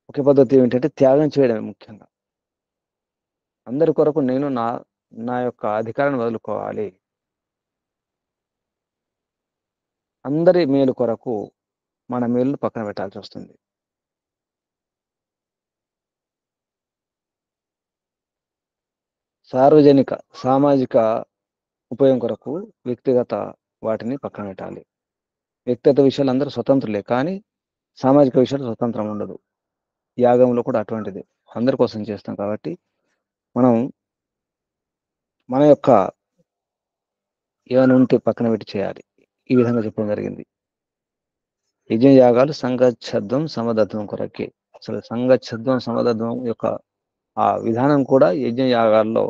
ఒకే పద్ధతి ఏమిటంటే త్యాగం చేయడమే ముఖ్యంగా. అందరి కొరకు నేను నా యొక్క అధికారాన్ని వదులుకోవాలి. అందరి మేలు కొరకు మన మేలు పక్కన పెట్టాల్సి వస్తుంది. సార్వజనిక సామాజిక ఉపయోగం కొరకు వ్యక్తిగత వాటిని పక్కన పెట్టాలి. వ్యక్తిగత విషయాలు అందరూ స్వతంత్రులే, కానీ సామాజిక విషయాలు స్వతంత్రం ఉండదు. యాగంలో కూడా అటువంటిది. అందరి కోసం చేస్తాం కాబట్టి మనం మన యొక్క ఏమైనా ఉంటే పక్కన పెట్టి చేయాలి. ఈ విధంగా చెప్పడం జరిగింది. యజ్ఞ యాగాలు సంగచ్ఛద్వం సమదత్వం కొరకే. అసలు సంగచ్ఛద్వం సమదత్వం యొక్క ఆ విధానం కూడా యజ్ఞ యాగాల్లో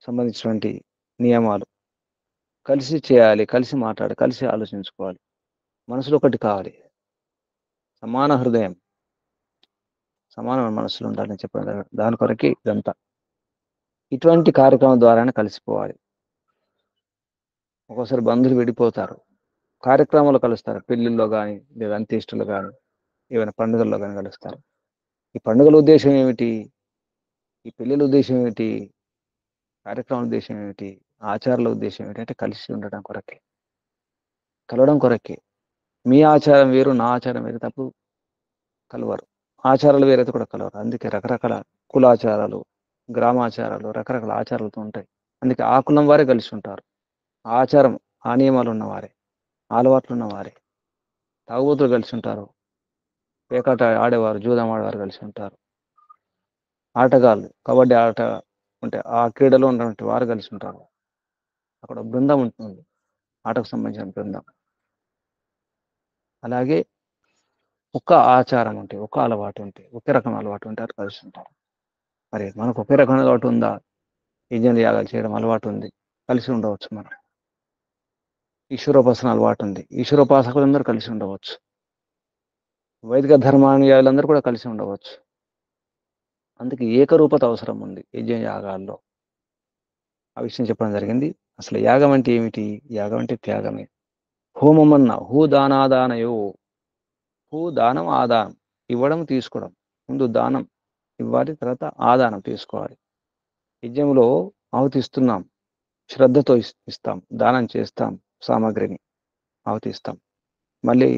సంబంధించినటువంటి నియమాలు. కలిసి చేయాలి, కలిసి మాట్లాడాలి, కలిసి ఆలోచించుకోవాలి. మనసులో ఒకటి కావాలి, సమాన హృదయం, సమానమైన మనసులో ఉండాలని చెప్పడం జరిగింది. దాని కొరకే ఇదంతా. ఇటువంటి కార్యక్రమం ద్వారానే కలిసిపోవాలి. ఒక్కోసారి బంధువులు విడిపోతారు, కార్యక్రమాలు కలుస్తారు. పెళ్లిల్లో కానీ లేదా అంత్యేష్టులు కానీ ఏమైనా పండుగల్లో కానీ కలుస్తారు. ఈ పండుగల ఉద్దేశం ఏమిటి? ఈ పెళ్లిల ఉద్దేశం ఏమిటి? కార్యక్రమాల ఉద్దేశం ఏమిటి? ఆచారాల ఉద్దేశం ఏమిటి అంటే కలిసి ఉండడం కొరకే, కలవడం కొరకే. మీ ఆచారం వేరు, నా ఆచారం వేరు, తప్పు కలవరు. ఆచారాలు వేరైతే కూడా కలవరు. అందుకే రకరకాల కులాచారాలు, గ్రామాచారాలు, రకరకాల ఆచారాలతో ఉంటాయి. అందుకే ఆ కులం వారే కలిసి ఉంటారు. ఆచారం, ఆ నియమాలు ఉన్నవారే, అలవాట్లు ఉన్నవారే. తాగుబోతులు కలిసి ఉంటారు, పేకాట ఆడేవారు, జూదం ఆడేవారు కలిసి ఉంటారు. ఆటగాళ్ళు కబడ్డీ ఆట ఉంటే ఆ క్రీడలో ఉన్నటువంటి వారు కలిసి ఉంటారు. అక్కడ బృందం ఉంటుంది, ఆటకు సంబంధించిన బృందం. అలాగే ఒక ఆచారం ఉంటే, ఒక అలవాటు ఉంటే, ఒకే రకం అలవాటు ఉంటే అది కలిసి ఉంటారు. మరి మనకు ఒకే రకం అలవాటు ఉందా? యజ్ఞాలు యాగాలు చేయడం అలవాటు ఉంది, కలిసి ఉండవచ్చు. మనం ఈశ్వరోపాసన అలవాటు ఉంది, ఈశ్వరోపాసకులందరూ కలిసి ఉండవచ్చు. వైదిక ధర్మానుయాయులందరూ కూడా కలిసి ఉండవచ్చు. అందుకే ఏకరూపత అవసరం ఉంది యజ్ఞ యాగాల్లో. ఆ విషయం చెప్పడం జరిగింది. అసలు యాగం అంటే ఏమిటి? యాగం అంటే త్యాగమే. హోమం అన్న హూ దానాదానయో, హూ దానం ఆదానం, ఇవ్వడం తీసుకోవడం. ముందు దానం ఇవ్వాలి, తర్వాత ఆదానం తీసుకోవాలి. యజ్ఞంలో ఆహుతి ఇస్తున్నాం, శ్రద్ధతో ఇస్తాం, దానం చేస్తాం, సామాగ్రిని ఆహుతి ఇస్తాం. మళ్ళీ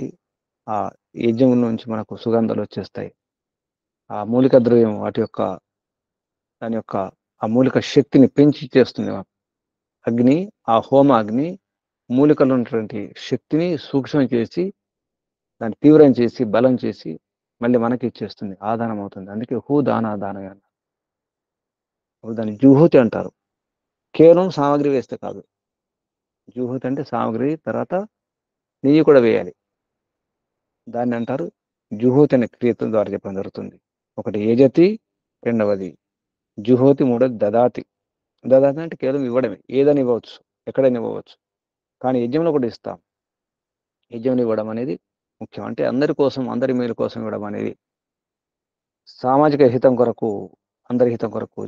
ఆ యజ్ఞం నుంచి మనకు సుగంధాలు వచ్చేస్తాయి. ఆ మూలిక ద్రవ్యం వాటి యొక్క దాని యొక్క ఆ మూలిక శక్తిని పెంచి చేస్తుంది. అగ్ని, ఆ హోమ అగ్ని మూలికలు ఉన్నటువంటి శక్తిని సూక్ష్మం చేసి, దాన్ని తీవ్రం చేసి, బలం చేసి మళ్ళీ మనకి ఇచ్చేస్తుంది, ఆదానం అవుతుంది. అందుకే హూ దానాదానం అన్నారు. దాన్ని జూహూతి అంటారు. కేవలం సామాగ్రి వేస్తే కాదు. జూహూతి అంటే సామాగ్రి తర్వాత నెయ్యి కూడా వేయాలి. దాన్ని అంటారు జుహూతి అనే క్రియల ద్వారా చెప్పడం జరుగుతుంది. ఒకటి ఏజతి, రెండవది జుహోతి, మూడవది దదాతి. దదాతి అంటే కేవలం ఇవ్వడమే. ఏదని ఇవ్వచ్చు, ఎక్కడైనా ఇవ్వవచ్చు. కానీ యజ్ఞంలో కూడా ఇస్తాం. యజ్ఞంలో ఇవ్వడం అనేది ముఖ్యం. అంటే అందరి కోసం, అందరి మేలు కోసం ఇవ్వడం అనేది, సామాజిక హితం కొరకు, అందరి హితం కొరకు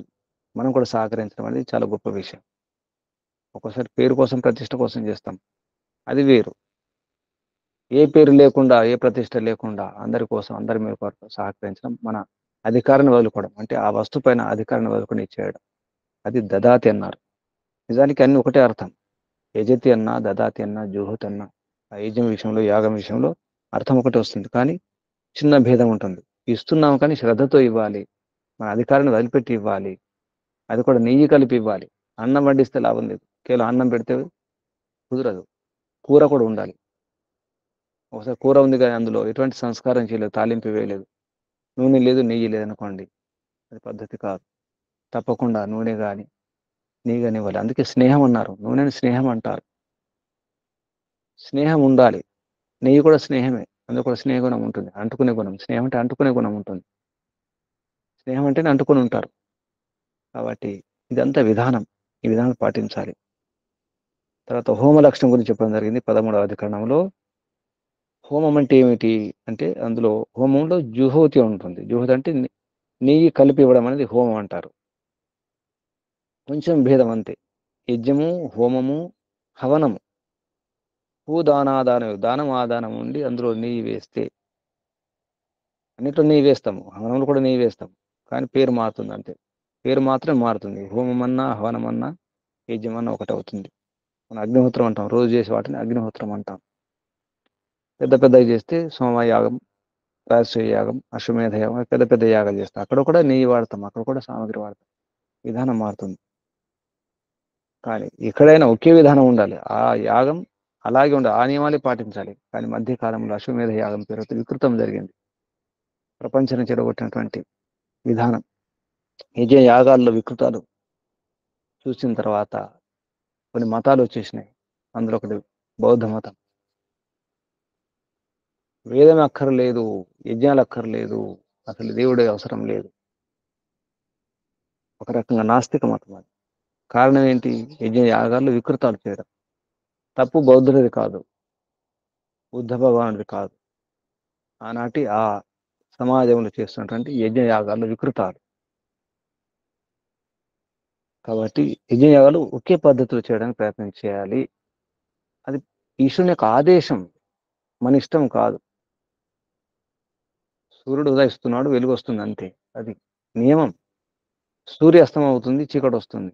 మనం కూడా సహకరించడం అనేది చాలా గొప్ప విషయం. ఒక్కోసారి పేరు కోసం, ప్రతిష్ట కోసం చేస్తాం, అది వేరు. ఏ పేరు లేకుండా, ఏ ప్రతిష్ట లేకుండా అందరి కోసం, అందరి మేలు కొరకు సహకరించడం, మన అధికారాన్ని వదులుకోవడం, అంటే ఆ వస్తువు పైన అధికారాన్ని వదులుకొని ఇచ్చేయడం, అది దదాతి అన్నారు. నిజానికి అన్ని ఒకటే అర్థం. యజతి అన్నా, దదాతి అన్నా, జుహూతి అన్నా, ఆ యజ్ఞం విషయంలో, యాగం విషయంలో అర్థం ఒకటే వస్తుంది. కానీ చిన్న భేదం ఉంటుంది. ఇస్తున్నాం కానీ శ్రద్ధతో ఇవ్వాలి, మన అధికారాన్ని వదిలిపెట్టి ఇవ్వాలి. అది కూడా నెయ్యి కలిపి ఇవ్వాలి. అన్నం వడ్డిస్తే లాభం లేదు, కేవలం అన్నం పెడితే కుదరదు. కూర కూడా ఉండాలి. ఒకసారి కూర ఉంది కానీ అందులో ఎటువంటి సంస్కారం చేయలేదు, తాలింపు వేయలేదు, నూనె లేదు, నెయ్యి లేదనుకోండి, అది పద్ధతి కాదు. తప్పకుండా నూనె కానీ నెయ్యి కానీ ఇవ్వాలి. అందుకే స్నేహం అన్నారు, నూనెని స్నేహం అంటారు. స్నేహం ఉండాలి. నెయ్యి కూడా స్నేహమే, అందులో కూడా స్నేహ గుణం ఉంటుంది, అంటుకునే గుణం. స్నేహం అంటే అంటుకునే గుణం ఉంటుంది. స్నేహం అంటేనే అంటుకుని ఉంటారు. కాబట్టి ఇదంతా విధానం, ఈ విధానం పాటించాలి. తర్వాత హోమ లక్షణం గురించి చెప్పడం జరిగింది 13వ అధికరణంలో. హోమం అంటే ఏమిటి అంటే, అందులో హోమంలో జుహోతి ఉంటుంది. జుహోతి అంటే నెయ్యి కలిపి ఇవ్వడం అనేది హోమం అంటారు. కొంచెం భేదం అంతే. యజ్ఞము, హోమము, హవనము, భూదానాదానం, దానం ఆదానం ఉండి అందులో నెయ్యి వేస్తే, అన్నిట్లో నెయ్యి వేస్తాము, హవనంలో కూడా నెయ్యి వేస్తాం, కానీ పేరు మారుతుంది అంతే. పేరు మాత్రమే మారుతుంది. హోమం అన్నా, హవనం అన్నా, యజ్ఞం అన్నా ఒకటి అవుతుంది. మనం అగ్నిహోత్రం అంటాం, రోజు చేసే వాటిని అగ్నిహోత్రం అంటాం. పెద్ద పెద్దగా చేస్తే సోమయాగం, రాజసూయ యాగం, అశ్వమేధ యాగం, పెద్ద పెద్ద యాగాలు చేస్తాం. అక్కడ కూడా నెయ్యి వాడతాం, అక్కడ కూడా సామాగ్రి వాడతాం. విధానం మారుతుంది. కానీ ఎక్కడైనా ఒకే విధానం ఉండాలి. ఆ యాగం అలాగే ఉండాలి, ఆ నియమాలే పాటించాలి. కానీ మధ్య కాలంలో అశ్వమేధ యాగం పేరుతో వికృతం జరిగింది. ప్రపంచాన్ని చెడగొట్టినటువంటి విధానం. యజ్ఞ యాగాల్లో వికృతాలు చూసిన తర్వాత కొన్ని మతాలు వచ్చేసినాయి. అందులో ఒకటి బౌద్ధ మతం. వేదం అక్కర్లేదు, యజ్ఞాలు అక్కర్లేదు, అసలు దేవుడే అవసరం లేదు. ఒక రకంగా నాస్తిక మతం అది. కారణం ఏంటి? యజ్ఞ యాగాల్లో వికృతాలు చేయడం. తప్పు బౌద్ధుడిది కాదు, బుద్ధ భగవానుడిది కాదు, ఆనాటి ఆ సమాజంలో చేస్తున్నటువంటి యజ్ఞ యాగాల్లో వికృతాలు. కాబట్టి యజ్ఞయాగాలు ఒకే పద్ధతిలో చేయడానికి ప్రయత్నం చేయాలి. అది ఈశ్వరుని యొక్క ఆదేశం, మన ఇష్టం కాదు. సూర్యుడు ఉదయిస్తున్నాడు, వెలుగు వస్తుంది అంతే, అది నియమం. సూర్యాస్తమం అవుతుంది, చీకటి వస్తుంది,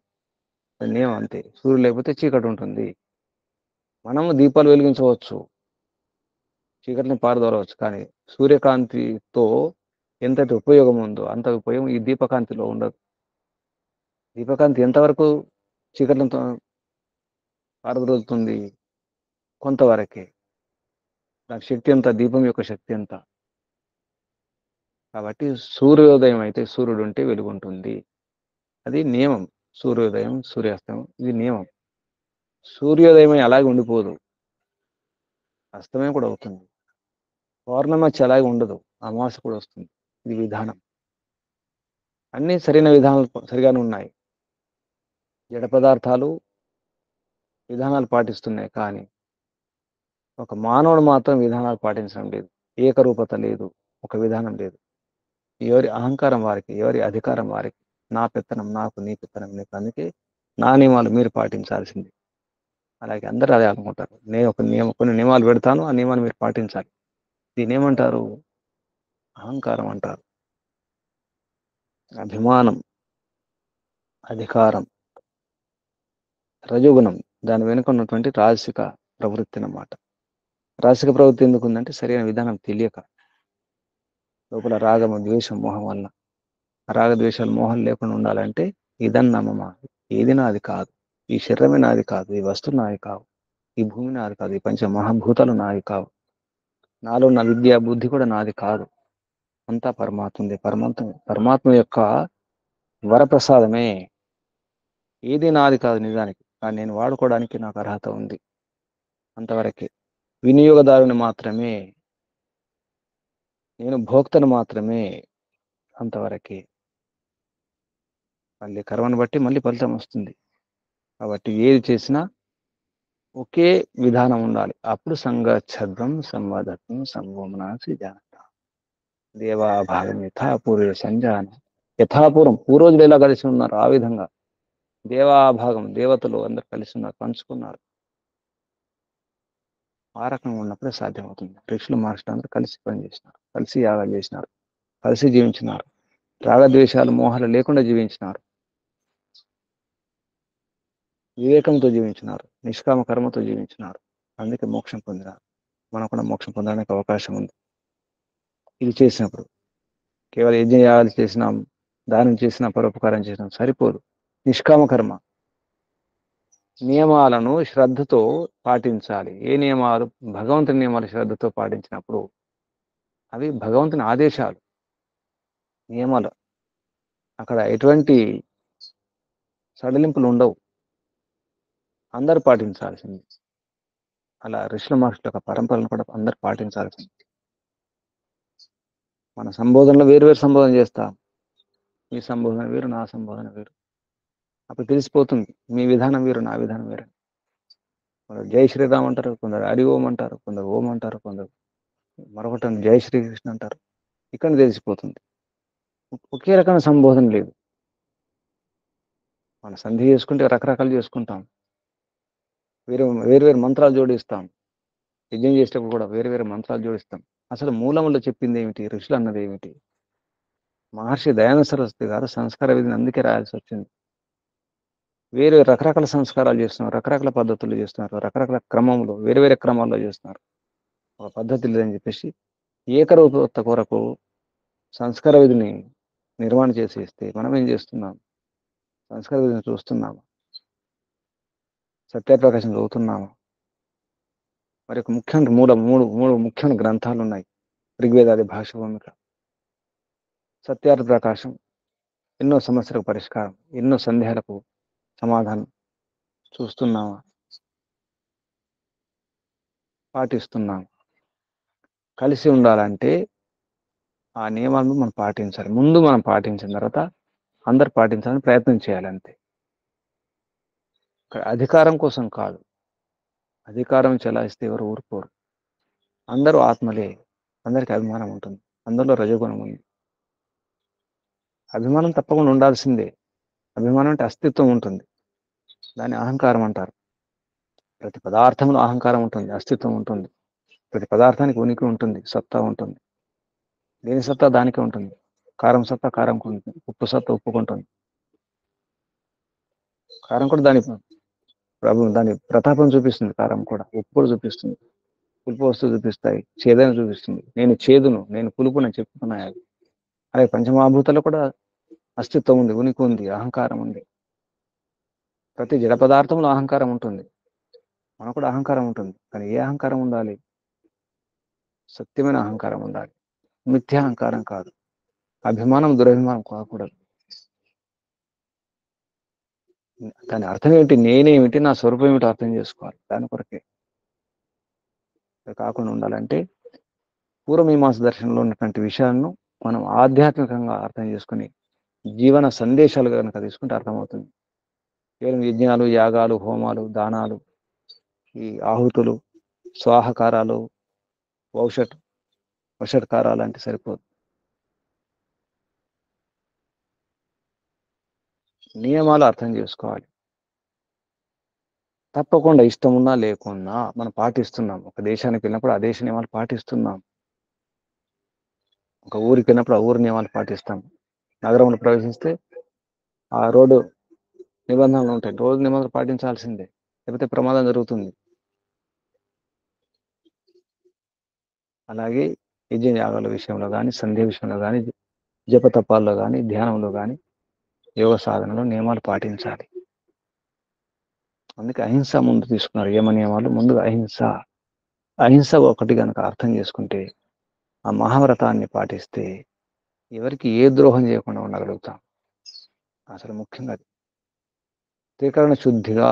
అది నియమం అంతే. సూర్యుడు లేకపోతే చీకటి ఉంటుంది. మనము దీపాలు వెలిగించవచ్చు, చీకటిని పారదోలవచ్చు, కానీ సూర్యకాంతితో ఎంతటి ఉపయోగం ఉందో అంత ఉపయోగం ఈ దీపకాంతిలో ఉండదు. దీపకాంతి ఎంతవరకు చీకటిని పారద్రోలుతుంది? కొంతవరకే. దాని శక్తి ఎంత? దీపం యొక్క శక్తి ఎంత? కాబట్టి సూర్యోదయం అయితే సూర్యుడు ఉంటే వెలుగు ఉంటుంది, అది నియమం. సూర్యోదయం, సూర్యాస్తమయం ఇది నియమం. సూర్యోదయం అలాగే ఉండిపోదు, అస్తమయం కూడా అవుతుంది. పౌర్ణమి వచ్చి అలాగే ఉండదు, అమావాస్య కూడా వస్తుంది. ఇది విధానం. అన్నీ సరైన విధానాలు సరిగానే ఉన్నాయి. జడ పదార్థాలు విధానాలు పాటిస్తున్నాయి, కానీ ఒక మానవుడు మాత్రం విధానాలు పాటించడం లేదు. ఏకరూపత లేదు, ఒక విధానం లేదు. ఎవరి అహంకారం వారికి, ఎవరి అధికారం వారికి. నా పెత్తనం నాకు, నీ పెత్తనం నీకు, అందుకే నా నియమాలు మీరు పాటించాల్సింది. అలాగే అందరూ అదే అనుకుంటారు. నేను ఒక కొన్ని నియమాలు పెడతాను, ఆ నియమాలు మీరు పాటించాలి. దీని ఏమంటారు? అహంకారం అంటారు. అభిమానం, అధికారం, రజోగుణం, దాని వెనుక ఉన్నటువంటి రాజసిక ప్రవృత్తి అన్నమాట. రాజసిక ప్రవృత్తి ఎందుకు ఉందంటే సరైన విధానం తెలియక, లోపల రాగము ద్వేషం మోహం వల్ల. రాగద్వేషాలు మోహం లేకుండా ఉండాలంటే ఇదన్నా మమ, ఏది నాది కాదు, ఈ శరీరమే నాది కాదు, ఈ వస్తువు నాది కావు, ఈ భూమి నాది కాదు, ఈ పంచ మహాభూతాలు నాది కావు, నాలో ఉన్న విద్య బుద్ధి కూడా నాది కాదు, అంతా పరమాత్మదే. పరమాత్మ యొక్క వరప్రసాదమే. ఏది నాది కాదు నిజానికి, కానీ నేను వాడుకోవడానికి నాకు అర్హత ఉంది, అంతవరకే. వినియోగదారుని మాత్రమే, నేను భోక్తను మాత్రమే, అంతవరకే. మళ్ళీ కర్మను బట్టి మళ్ళీ ఫలితం వస్తుంది. కాబట్టి ఏది చేసినా ఒకే విధానం ఉండాలి. అప్పుడు సంగచ్ఛద్వం సంవాదత్వం సంభోమనాసి జానత దేవాభాగం యథాపూర్వ సంజాన. యథాపూర్వం పూర్వజులు ఎలా కలిసి ఉన్నారు ఆ విధంగా దేవాభాగం, దేవతలు అందరు కలిసి ఉన్నారు, పంచుకున్నారు. ఆ రకంగా ఉన్నప్పుడే సాధ్యమవుతుంది. ఋషులు మహర్షులు అందరూ కలిసి పనిచేసినారు, కలిసి యాగాలు చేసినారు, కలిసి జీవించినారు. రాగద్వేషాలు మోహాలు లేకుండా జీవించినారు, వివేకంతో జీవించినారు, నిష్కామ కర్మతో జీవించినారు. అందుకే మోక్షం పొందినారు. మనం కూడా మోక్షం పొందడానికి అవకాశం ఉంది ఇది చేసినప్పుడు. కేవలం యజ్ఞయాగాలు చేసినాం, దానం చేసినా, పరోపకారం చేసినాం సరిపోదు. నిష్కామ కర్మ నియమాలను శ్రద్ధతో పాటించాలి. ఏ నియమాలు? భగవంతుని నియమాలు శ్రద్ధతో పాటించినప్పుడు అవి భగవంతుని ఆదేశాలు, నియమాలు. అక్కడ ఎటువంటి సడలింపులు ఉండవు, అందరూ పాటించాల్సింది. అలా ఋషుల మహర్షుల యొక్క పరంపరను కూడా అందరూ పాటించాల్సింది. మన సంబోధనలో వేరు వేరు సంబోధన చేస్తాం. మీ సంబోధన వేరు, నా సంబోధన వేరు. అప్పుడు తెలిసిపోతుంది మీ విధానం వేరు, నా విధానం వేరు. కొందరు జై శ్రీరామ్ అంటారు, కొందరు హరి ఓం అంటారు, కొందరు ఓం అంటారు, కొందరు మరొకటి జై శ్రీకృష్ణ అంటారు. ఇక్కడ తెలిసిపోతుంది ఒకే రకమైన సంబోధన లేదు. మన సంధి చేసుకుంటే రకరకాలు చేసుకుంటాం, వేరు వేరు వేరు మంత్రాలు జోడిస్తాం. యజ్ఞం చేసేటప్పుడు కూడా వేరు వేరు మంత్రాలు జోడిస్తాం. అసలు మూలంలో చెప్పింది ఏమిటి? ఋషులు అన్నది ఏమిటి? మహర్షి దయానంద సరస్వతి గారు సంస్కార విధిని అందుకే రాయాల్సి వచ్చింది. వేరే రకరకాల సంస్కారాలు చేస్తున్నారు, రకరకాల పద్ధతులు చేస్తున్నారు, రకరకాల క్రమంలో వేరే వేరే క్రమాల్లో చేస్తున్నారు. ఒక పద్ధతి లేదని చెప్పేసి ఏకరూపత కొరకు సంస్కార విధిని నిర్మాణం చేసి ఇస్తే మనం ఏం చేస్తున్నాం? సంస్కార విధిని చూస్తున్నాము, సత్యప్రకాశం చదువుతున్నాము. మరి ఒక ముఖ్యమైన మూడు మూడు ముఖ్యమైన గ్రంథాలు ఉన్నాయి. ఋగ్వేదాది భాష భూమిక, సత్యార్థ ప్రకాశం, ఎన్నో సమస్యలకు పరిష్కారం, ఎన్నో సందేహాలకు సమాధానం. చూస్తున్నామా? పాటిస్తున్నాం. కలిసి ఉండాలంటే ఆ నియమాలను మనం పాటించాలి. ముందు మనం పాటించిన తర్వాత అందరు పాటించాలని ప్రయత్నం చేయాలి, అంతే. ఇక్కడ అధికారం కోసం కాదు. అధికారం చెలాయిస్తే ఎవరు ఊరుకోరు. అందరూ ఆత్మలే, అందరికీ అభిమానం ఉంటుంది, అందరిలో రజోగుణం ఉంది. అభిమానం తప్పకుండా ఉండాల్సిందే. అభిమానం అంటే అస్తిత్వం ఉంటుంది, దాన్ని అహంకారం అంటారు. ప్రతి పదార్థంలో అహంకారం ఉంటుంది, అస్తిత్వం ఉంటుంది. ప్రతి పదార్థానికి ఉనికి ఉంటుంది, సత్తా ఉంటుంది. దేని సత్తా దానికే ఉంటుంది. కారం సత్తా కారంకు ఉంటుంది, ఉప్పు సత్తా ఉప్పుకుంటుంది. కారం కూడా దాని ప్రతాపం చూపిస్తుంది. కారం కూడా, ఉప్పు కూడా చూపిస్తుంది. పులుపు వస్తువు చూపిస్తాయి, చేదని చూపిస్తుంది. నేను చేదును, నేను పులుపుని చెప్తున్నాయి అవి. అలాగే పంచమహాభూతాల్లో కూడా అస్తిత్వం ఉంది, ఉనికి ఉంది, అహంకారం ఉంది. ప్రతి జడ పదార్థంలో అహంకారం ఉంటుంది, మనకు కూడా అహంకారం ఉంటుంది. కానీ ఏ అహంకారం ఉండాలి? సత్యమైన అహంకారం ఉండాలి, మిథ్యా అహంకారం కాదు. అభిమానం దురభిమానం కాకూడదు. దాని అర్థం ఏమిటి? నేనేమిటి, నా స్వరూపం ఏమిటి అర్థం చేసుకోవాలి. దాని కొరకే కాకుండా ఉండాలంటే పూర్వమీమాంస దర్శనంలో ఉన్నటువంటి విషయాలను మనం ఆధ్యాత్మికంగా అర్థం చేసుకుని జీవన సందేశాలు కనుక తీసుకుంటే అర్థమవుతుంది. కేవలం యజ్ఞాలు, యాగాలు, హోమాలు, దానాలు, ఈ ఆహుతులు, స్వాహకారాలు, వౌషట్ వషట్కారాలు అంటే సరిపోదు. నియమాలు అర్థం చేసుకోవాలి. తప్పకుండా ఇష్టం ఉన్నా లేకున్నా మనం పాటిస్తున్నాం. ఒక దేశానికి వెళ్ళినప్పుడు ఆ దేశ నియమాలు పాటిస్తున్నాం. ఒక ఊరికి వెళ్ళినప్పుడు ఆ ఊరి నియమాలు పాటిస్తాం. నగరంలో ప్రవేశిస్తే ఆ రోడ్డు నిబంధనలు ఉంటాయి. రోడ్డు నిబంధనలు పాటించాల్సిందే, లేకపోతే ప్రమాదం జరుగుతుంది. అలాగే యజ్ఞ యాగాల విషయంలో కానీ, సంధ్య విషయంలో కానీ, జపతపాల్లో కానీ, ధ్యానంలో కానీ, యోగ సాధనలో నియమాలు పాటించాలి. అందుకే అహింస ముందు తీసుకున్నారు. యమ నియమాలు ముందు అహింస. అహింస ఒకటి కనుక అర్థం చేసుకుంటే, ఆ మహావ్రతాన్ని పాటిస్తే ఎవరికి ఏ ద్రోహం చేయకుండా ఉండగలుగుతాం. అసలు ముఖ్యంగా అది త్రికరణ శుద్ధిగా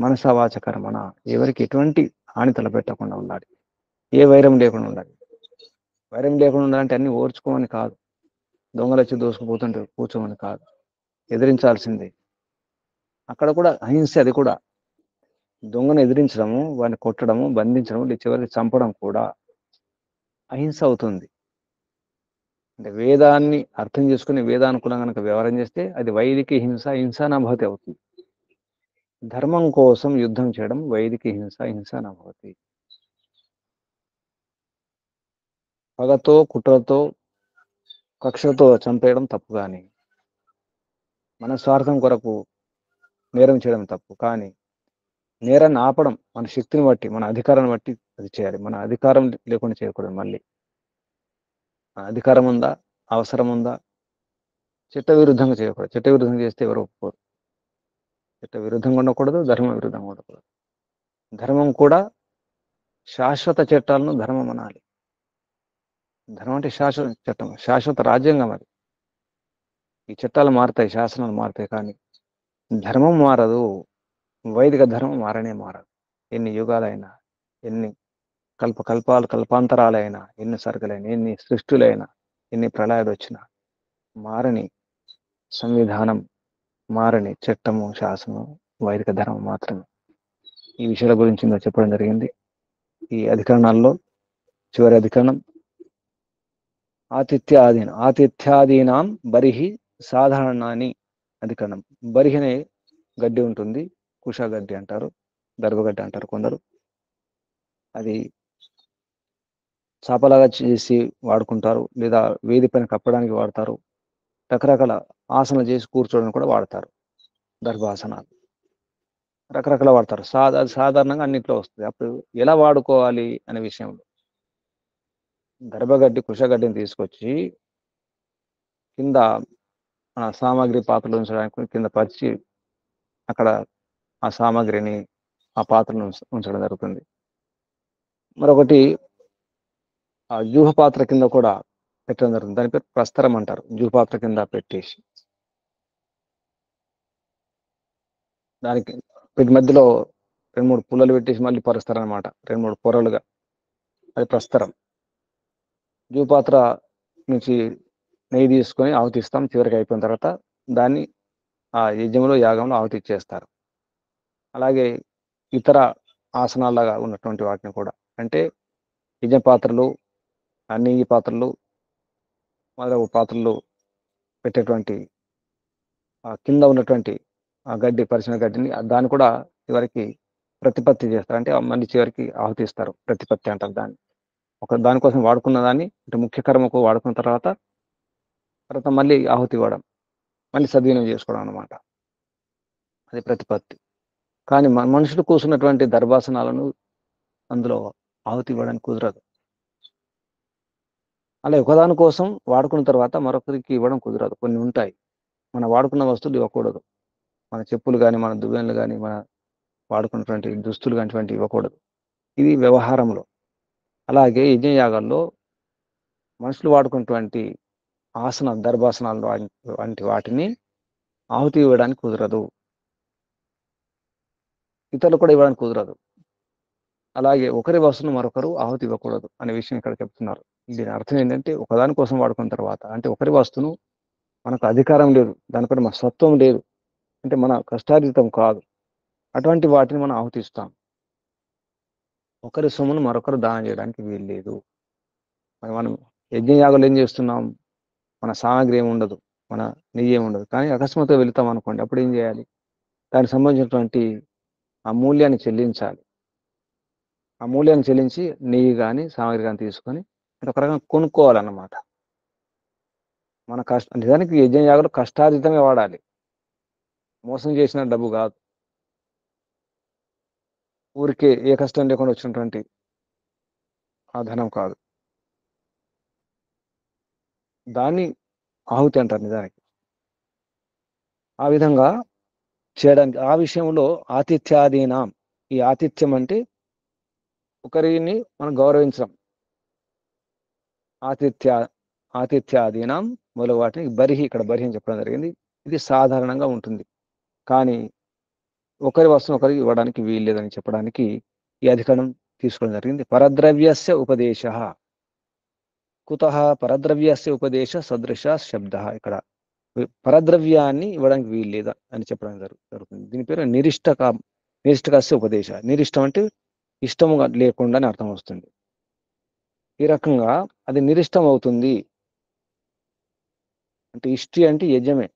మనసవాచ కర్మణ ఎవరికి ఎటువంటి హాని తలపెట్టకుండా ఉండాలి. ఏ వైరం లేకుండా ఉండాలి. వైరం లేకుండా ఉండాలంటే అన్ని ఓర్చుకోమని కాదు, దొంగలు వచ్చి దోసుకుపోతుంటే కూర్చోమని కాదు, ఎదిరించాల్సిందే. అక్కడ కూడా అహింస. అది కూడా దొంగను ఎదిరించడము, వాడిని కొట్టడము, బంధించడం, చివరికి చంపడం కూడా అహింస అవుతుంది. అంటే వేదాన్ని అర్థం చేసుకుని వేదానుకూలంగా కనుక వ్యవహారం చేస్తే అది వైదిక హింస, హింసానుభూతి అవుతుంది. ధర్మం కోసం యుద్ధం చేయడం వైదిక హింస, హింసానుభూతి. పగతో, కుట్రతో, కక్షతో చంపేయడం తప్పు. కానీ మన స్వార్థం కొరకు నేరం చేయడం తప్పు. కానీ నేరాన్ని ఆపడం మన శక్తిని బట్టి, మన అధికారాన్ని బట్టి అది చేయాలి. మన అధికారం లేకుండా చేయకూడదు. మళ్ళీ మన అధికారం ఉందా, అవసరం ఉందా, చట్ట విరుద్ధంగా చేయకూడదు. చట్ట విరుద్ధంగా చేస్తే ఎవరు ఒప్పుకోరు. చట్ట విరుద్ధంగా ఉండకూడదు, ధర్మ విరుద్ధంగా ఉండకూడదు. ధర్మం కూడా శాశ్వత చట్టాలను ధర్మం అనాలి. ధర్మం అంటే శాశ్వత చట్టం, శాశ్వత రాజ్యాంగం. అది ఈ చట్టాలు మారుతాయి, శాసనాలు మారుతాయి, కానీ ధర్మం మారదు. వైదిక ధర్మం మారనే మారదు. ఎన్ని యుగాలైనా, ఎన్ని కల్పాంతరాలైనా, ఎన్ని సరుకులైనా, ఎన్ని సృష్టిలైనా, ఎన్ని ప్రళయాలు వచ్చినా మారని సంవిధానం, మారని చట్టము, శాసనం వైదిక ధర్మం మాత్రమే. ఈ విషయాల గురించి ఇంకా చెప్పడం జరిగింది. ఈ అధికరణాల్లో చివరి అధికరణం ఆతిథ్యాదీనాం బరిహి సాధారణాన్ని అధికరణం. బరిహి అనే గడ్డి ఉంటుంది, కుష గడ్డి అంటారు, దర్భగడ్డి అంటారు కొందరు. అది చాపలాగా చేసి వాడుకుంటారు, లేదా వేది పైన కప్పడానికి వాడతారు. రకరకాల ఆసనాలు చేసి కూర్చోడానికి కూడా వాడతారు. దర్భాసనాలు రకరకాల వాడతారు. సాధారణంగా అన్నింటిలో వస్తుంది. అప్పుడు ఎలా వాడుకోవాలి అనే విషయంలో దర్భగడ్డి, కుషగడ్డిని తీసుకొచ్చి కింద మన సామాగ్రి పాత్రలు ఉంచడానికి కింద పరిచి అక్కడ ఆ సామాగ్రిని ఆ పాత్రను ఉంచడం జరుగుతుంది. మరొకటి ఆ జూహ పాత్ర కింద కూడా పెట్టడం జరుగుతుంది. దాని పేరు ప్రస్తరం అంటారు. జూహ పాత్ర కింద పెట్టేసి దానికి వీటి మధ్యలో 2-3 పుల్లలు పెట్టేసి మళ్ళీ పరుస్తారు అనమాట, 2-3 పొరలుగా. అది ప్రస్తరం. జూహ పాత్ర నుంచి నెయ్యి తీసుకొని ఆహుతిస్తాం. చివరికి అయిపోయిన తర్వాత దాన్ని ఆ యజ్ఞంలో, యాగంలో ఆహుతి ఇచ్చేస్తారు. అలాగే ఇతర ఆసనాలాగా ఉన్నటువంటి వాటిని కూడా, అంటే యజ్ఞ పాత్రలు, నెయ్యి పాత్రలు, మొదలగు పాత్రలు పెట్టేటువంటి ఆ కింద ఉన్నటువంటి ఆ గడ్డి, పరిచిన గడ్డిని దాన్ని కూడా చివరికి ప్రతిపత్తి చేస్తారు. అంటే మళ్ళీ చివరికి ఆహుతిస్తారు. ప్రతిపత్తి అంటారు దాన్ని. ఒక దానికోసం వాడుకున్న దాన్ని, అంటే ముఖ్య కర్మకు వాడుకున్న తర్వాత మళ్ళీ ఆహుతి ఇవ్వడం, మళ్ళీ సద్వినియోగం చేసుకోవడం అనమాట. అది ప్రతిపత్తి. కానీ మనుషులు కూర్చున్నటువంటి దర్భాసనాలను అందులో ఆహుతి ఇవ్వడానికి కుదరదు. అలా ఒకదాని కోసం వాడుకున్న తర్వాత మరొకరికి ఇవ్వడం కుదరదు. కొన్ని ఉంటాయి, మనం వాడుకున్న వస్తువులు ఇవ్వకూడదు. మన చెప్పులు కానీ, మన దువ్వెనలు కానీ, మన వాడుకున్నటువంటి దుస్తులు కానీ ఇవ్వకూడదు. ఇది వ్యవహారంలో. అలాగే యజ్ఞయాగాల్లో మనుషులు వాడుకున్నటువంటి దర్భాసనాలు వంటి వాటిని ఆహుతి ఇవ్వడానికి కుదరదు. ఇతరులు కూడా ఇవ్వడానికి కుదరదు. అలాగే ఒకరి వస్తువును మరొకరు ఆహుతి ఇవ్వకూడదు అనే విషయం ఇక్కడ చెప్తున్నారు. దీని అర్థం ఏంటంటే ఒకదాని కోసం వాడుకున్న తర్వాత అంటే ఒకరి వస్తువును మనకు అధికారం లేదు, దానిపైన మన సత్వం లేదు, అంటే మన కష్టార్జితం కాదు, అటువంటి వాటిని మనం ఆహుతిస్తాం. ఒకరి సొమ్మును మరొకరు దానం చేయడానికి వీలు లేదు. మరి మనం యజ్ఞయాగాలు ఏం చేస్తున్నాం? మన సామాగ్రి ఏమి ఉండదు, మన నెయ్యి ఏమి ఉండదు, కానీ అకస్మాత్తుగా వెళుతాం అనుకోండి, అప్పుడు ఏం చేయాలి? దానికి సంబంధించినటువంటి ఆ మూల్యాన్ని చెల్లించాలి. ఆ మూల్యాన్ని చెల్లించి నెయ్యి కానీ సామాగ్రి కానీ తీసుకొని అంటే ఒక రకంగా కొనుక్కోవాలన్నమాట. మన నిజానికి యజ్ఞయాగాలు కష్టార్జితమే వాడాలి, మోసం చేసిన డబ్బు కాదు, ఊరికే ఏ కష్టం లేకుండా వచ్చినటువంటి ఆ ధనం కాదు. దాన్ని ఆహుతి అంటారు నిజానికి. ఆ విధంగా చేయడానికి ఆ విషయంలో ఆతిథ్యాదీనాం, ఈ ఆతిథ్యం అంటే ఒకరిని మనం గౌరవించడం. ఆతిథ్య ఆతిథ్యాదీనాం మొదలగు వాటిని బరిహి, ఇక్కడ బరిహి అని చెప్పడం జరిగింది. ఇది సాధారణంగా ఉంటుంది, కానీ ఒకరి వస్తువు ఒకరికి ఇవ్వడానికి వీల్లేదని చెప్పడానికి ఈ అధికరణం తీసుకోవడం జరిగింది. పరద్రవ్యస్య ఉపదేశ కుతః పరద్రవ్యస్య ఉపదేశ సదృశ శబ్ద, ఇక్కడ పరద్రవ్యాన్ని ఇవ్వడానికి వీల్లేదా అని చెప్పడం జరుగుతుంది. దీని పేరు నిరిష్టకస్య ఉపదేశ. నిరిష్టం అంటే ఇష్టముగా లేకుండా అని అర్థం వస్తుంది. ఈ రకంగా అది నిరిష్టం అవుతుంది. అంటే ఇష్టి అంటే యజ్ఞమే,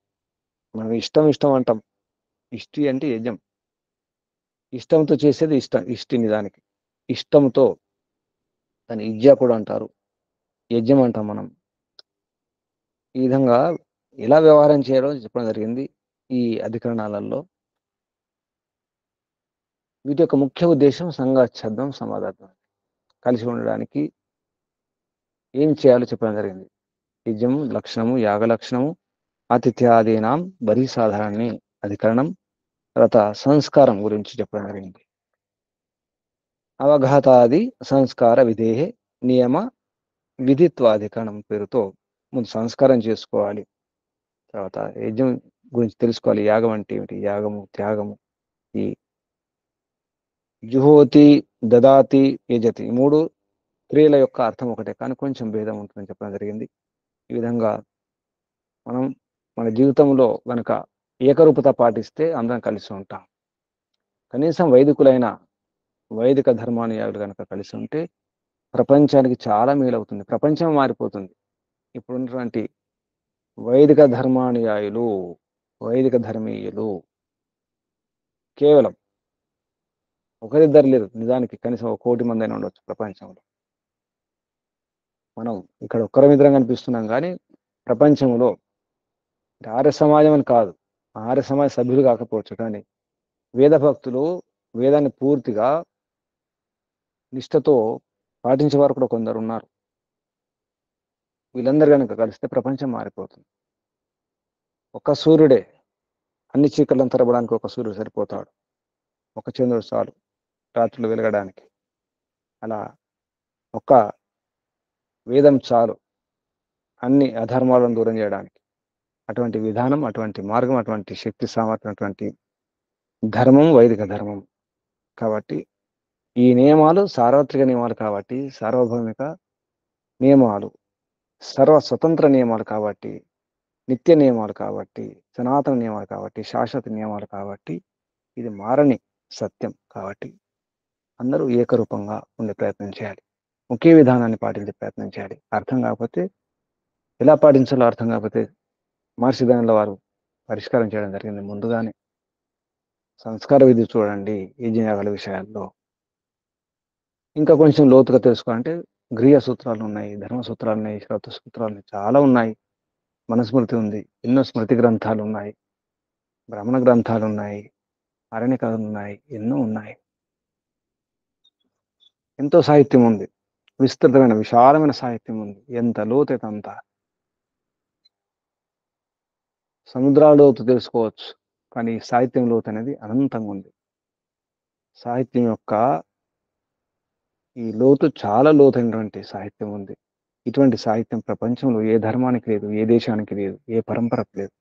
మనం ఇష్టం ఇష్టం అంటాం, ఇష్టి అంటే యజ్ఞం, ఇష్టంతో చేసేది ఇష్టి నిజానికి. ఇష్టంతో దాన్ని ఇజ్జ కూడా అంటారు, యజ్ఞం అంటాం మనం. ఈ విధంగా ఎలా వ్యవహారం చేయాలో చెప్పడం జరిగింది ఈ అధికరణాలలో. వీటి యొక్క ముఖ్య ఉద్దేశం సంగచ్ఛేదం సమాధానం, కలిసి ఉండడానికి ఏం చేయాలో చెప్పడం జరిగింది. యజ్ఞము లక్షణము, యాగ లక్షణము, ఆతిథ్యాదీనాం బరి సాధారణి అధికరణం, తర్వాత సంస్కారం గురించి చెప్పడం జరిగింది. అవఘాతాది సంస్కార విధేహే నియమ విధిత్వాధికరణం పేరుతో ముందు సంస్కారం చేసుకోవాలి, తర్వాత యజ్ఞం గురించి తెలుసుకోవాలి. యాగం అంటే ఏమిటి, యాగము త్యాగము, ఈ జుహోతి దదాతి యజతి, ఈ మూడు క్రియల యొక్క అర్థం ఒకటే, కానీ కొంచెం భేదం ఉంటుందని చెప్పడం జరిగింది. ఈ విధంగా మనం మన జీవితంలో గనక ఏకరూపత పాటిస్తే అందరం కలిసి ఉంటాం. కనీసం వైదిక ధర్మానుయాయులు కనుక కలిసి ఉంటే ప్రపంచానికి చాలా మేలవుతుంది, ప్రపంచం మారిపోతుంది. ఇప్పుడున్నటువంటి వైదిక ధర్మానుయాయులు, వైదిక ధర్మీయులు కేవలం ఒకరిద్దరు లేరు, నిజానికి కనీసం 1 కోటి మంది అయినా ఉండొచ్చు ప్రపంచంలో. మనం ఇక్కడ ఒక్కరమిద్దరం కనిపిస్తున్నాం, కానీ ప్రపంచంలో ఆర్య సమాజం అని కాదు, ఆర్య సమాజ సభ్యులు కాకపోవచ్చు, కానీ వేద భక్తులు వేదాన్ని పూర్తిగా నిష్ఠతో పాటించే వారు కూడా కొందరు ఉన్నారు. వీళ్ళందరూ కనుక కలిస్తే ప్రపంచం మారిపోతుంది. ఒక సూర్యుడే అన్ని చీకట్లను తరబడానికి ఒక సూర్యుడు సరిపోతాడు, ఒక చంద్రుడు చాలు రాత్రులు వెలగడానికి. అలా ఒక్క వేదం చాలు అన్ని అధర్మాలను దూరం చేయడానికి. అటువంటి విధానం, అటువంటి మార్గం, అటువంటి శక్తి సామర్థ్యం, అటువంటి ధర్మం వైదిక ధర్మం. కాబట్టి ఈ నియమాలు సార్వత్రిక నియమాలు కాబట్టి, సార్వభౌమిక నియమాలు, సర్వ స్వతంత్ర నియమాలు కాబట్టి, నిత్య నియమాలు కాబట్టి, సనాతన నియమాలు కాబట్టి, శాశ్వత నియమాలు కాబట్టి, ఇది మారని సత్యం కాబట్టి అందరూ ఏకరూపంగా ఉండే ప్రయత్నం చేయాలి, ఒకే విధానాన్ని పాటించే ప్రయత్నం చేయాలి. అర్థం కాకపోతే, ఎలా పాటించాలో అర్థం కాకపోతే మహర్షి దయానంద వారు పరిష్కారం చేయడం జరిగింది ముందుగానే. సంస్కార విధి చూడండి యజ్ఞయాగాల విషయాల్లో. ఇంకా కొంచెం లోతుగా తెలుసుకోవాలంటే గృహ సూత్రాలు ఉన్నాయి, ధర్మ సూత్రాలు ఉన్నాయి, శ్రౌత సూత్రాలు ఉన్నాయి, చాలా ఉన్నాయి. మనుస్మృతి ఉంది, ఎన్నో స్మృతి గ్రంథాలు ఉన్నాయి, బ్రాహ్మణ గ్రంథాలు ఉన్నాయి, అరణ్యకాలు ఉన్నాయి, ఎన్నో ఉన్నాయి. ఎంతో సాహిత్యం ఉంది, విస్తృతమైన విశాలమైన సాహిత్యం ఉంది. ఎంత లోతైతే అంత. సముద్రాల లోతు తెలుసుకోవచ్చు, కానీ సాహిత్యం లోతు అనేది అనంతంగా ఉంది. సాహిత్యం యొక్క ఈ లోతు చాలా లోతైనటువంటి సాహిత్యం ఉంది. ఇటువంటి సాహిత్యం ప్రపంచంలో ఏ ధర్మానికి లేదు, ఏ దేశానికి లేదు, ఏ పరంపరకు లేదు.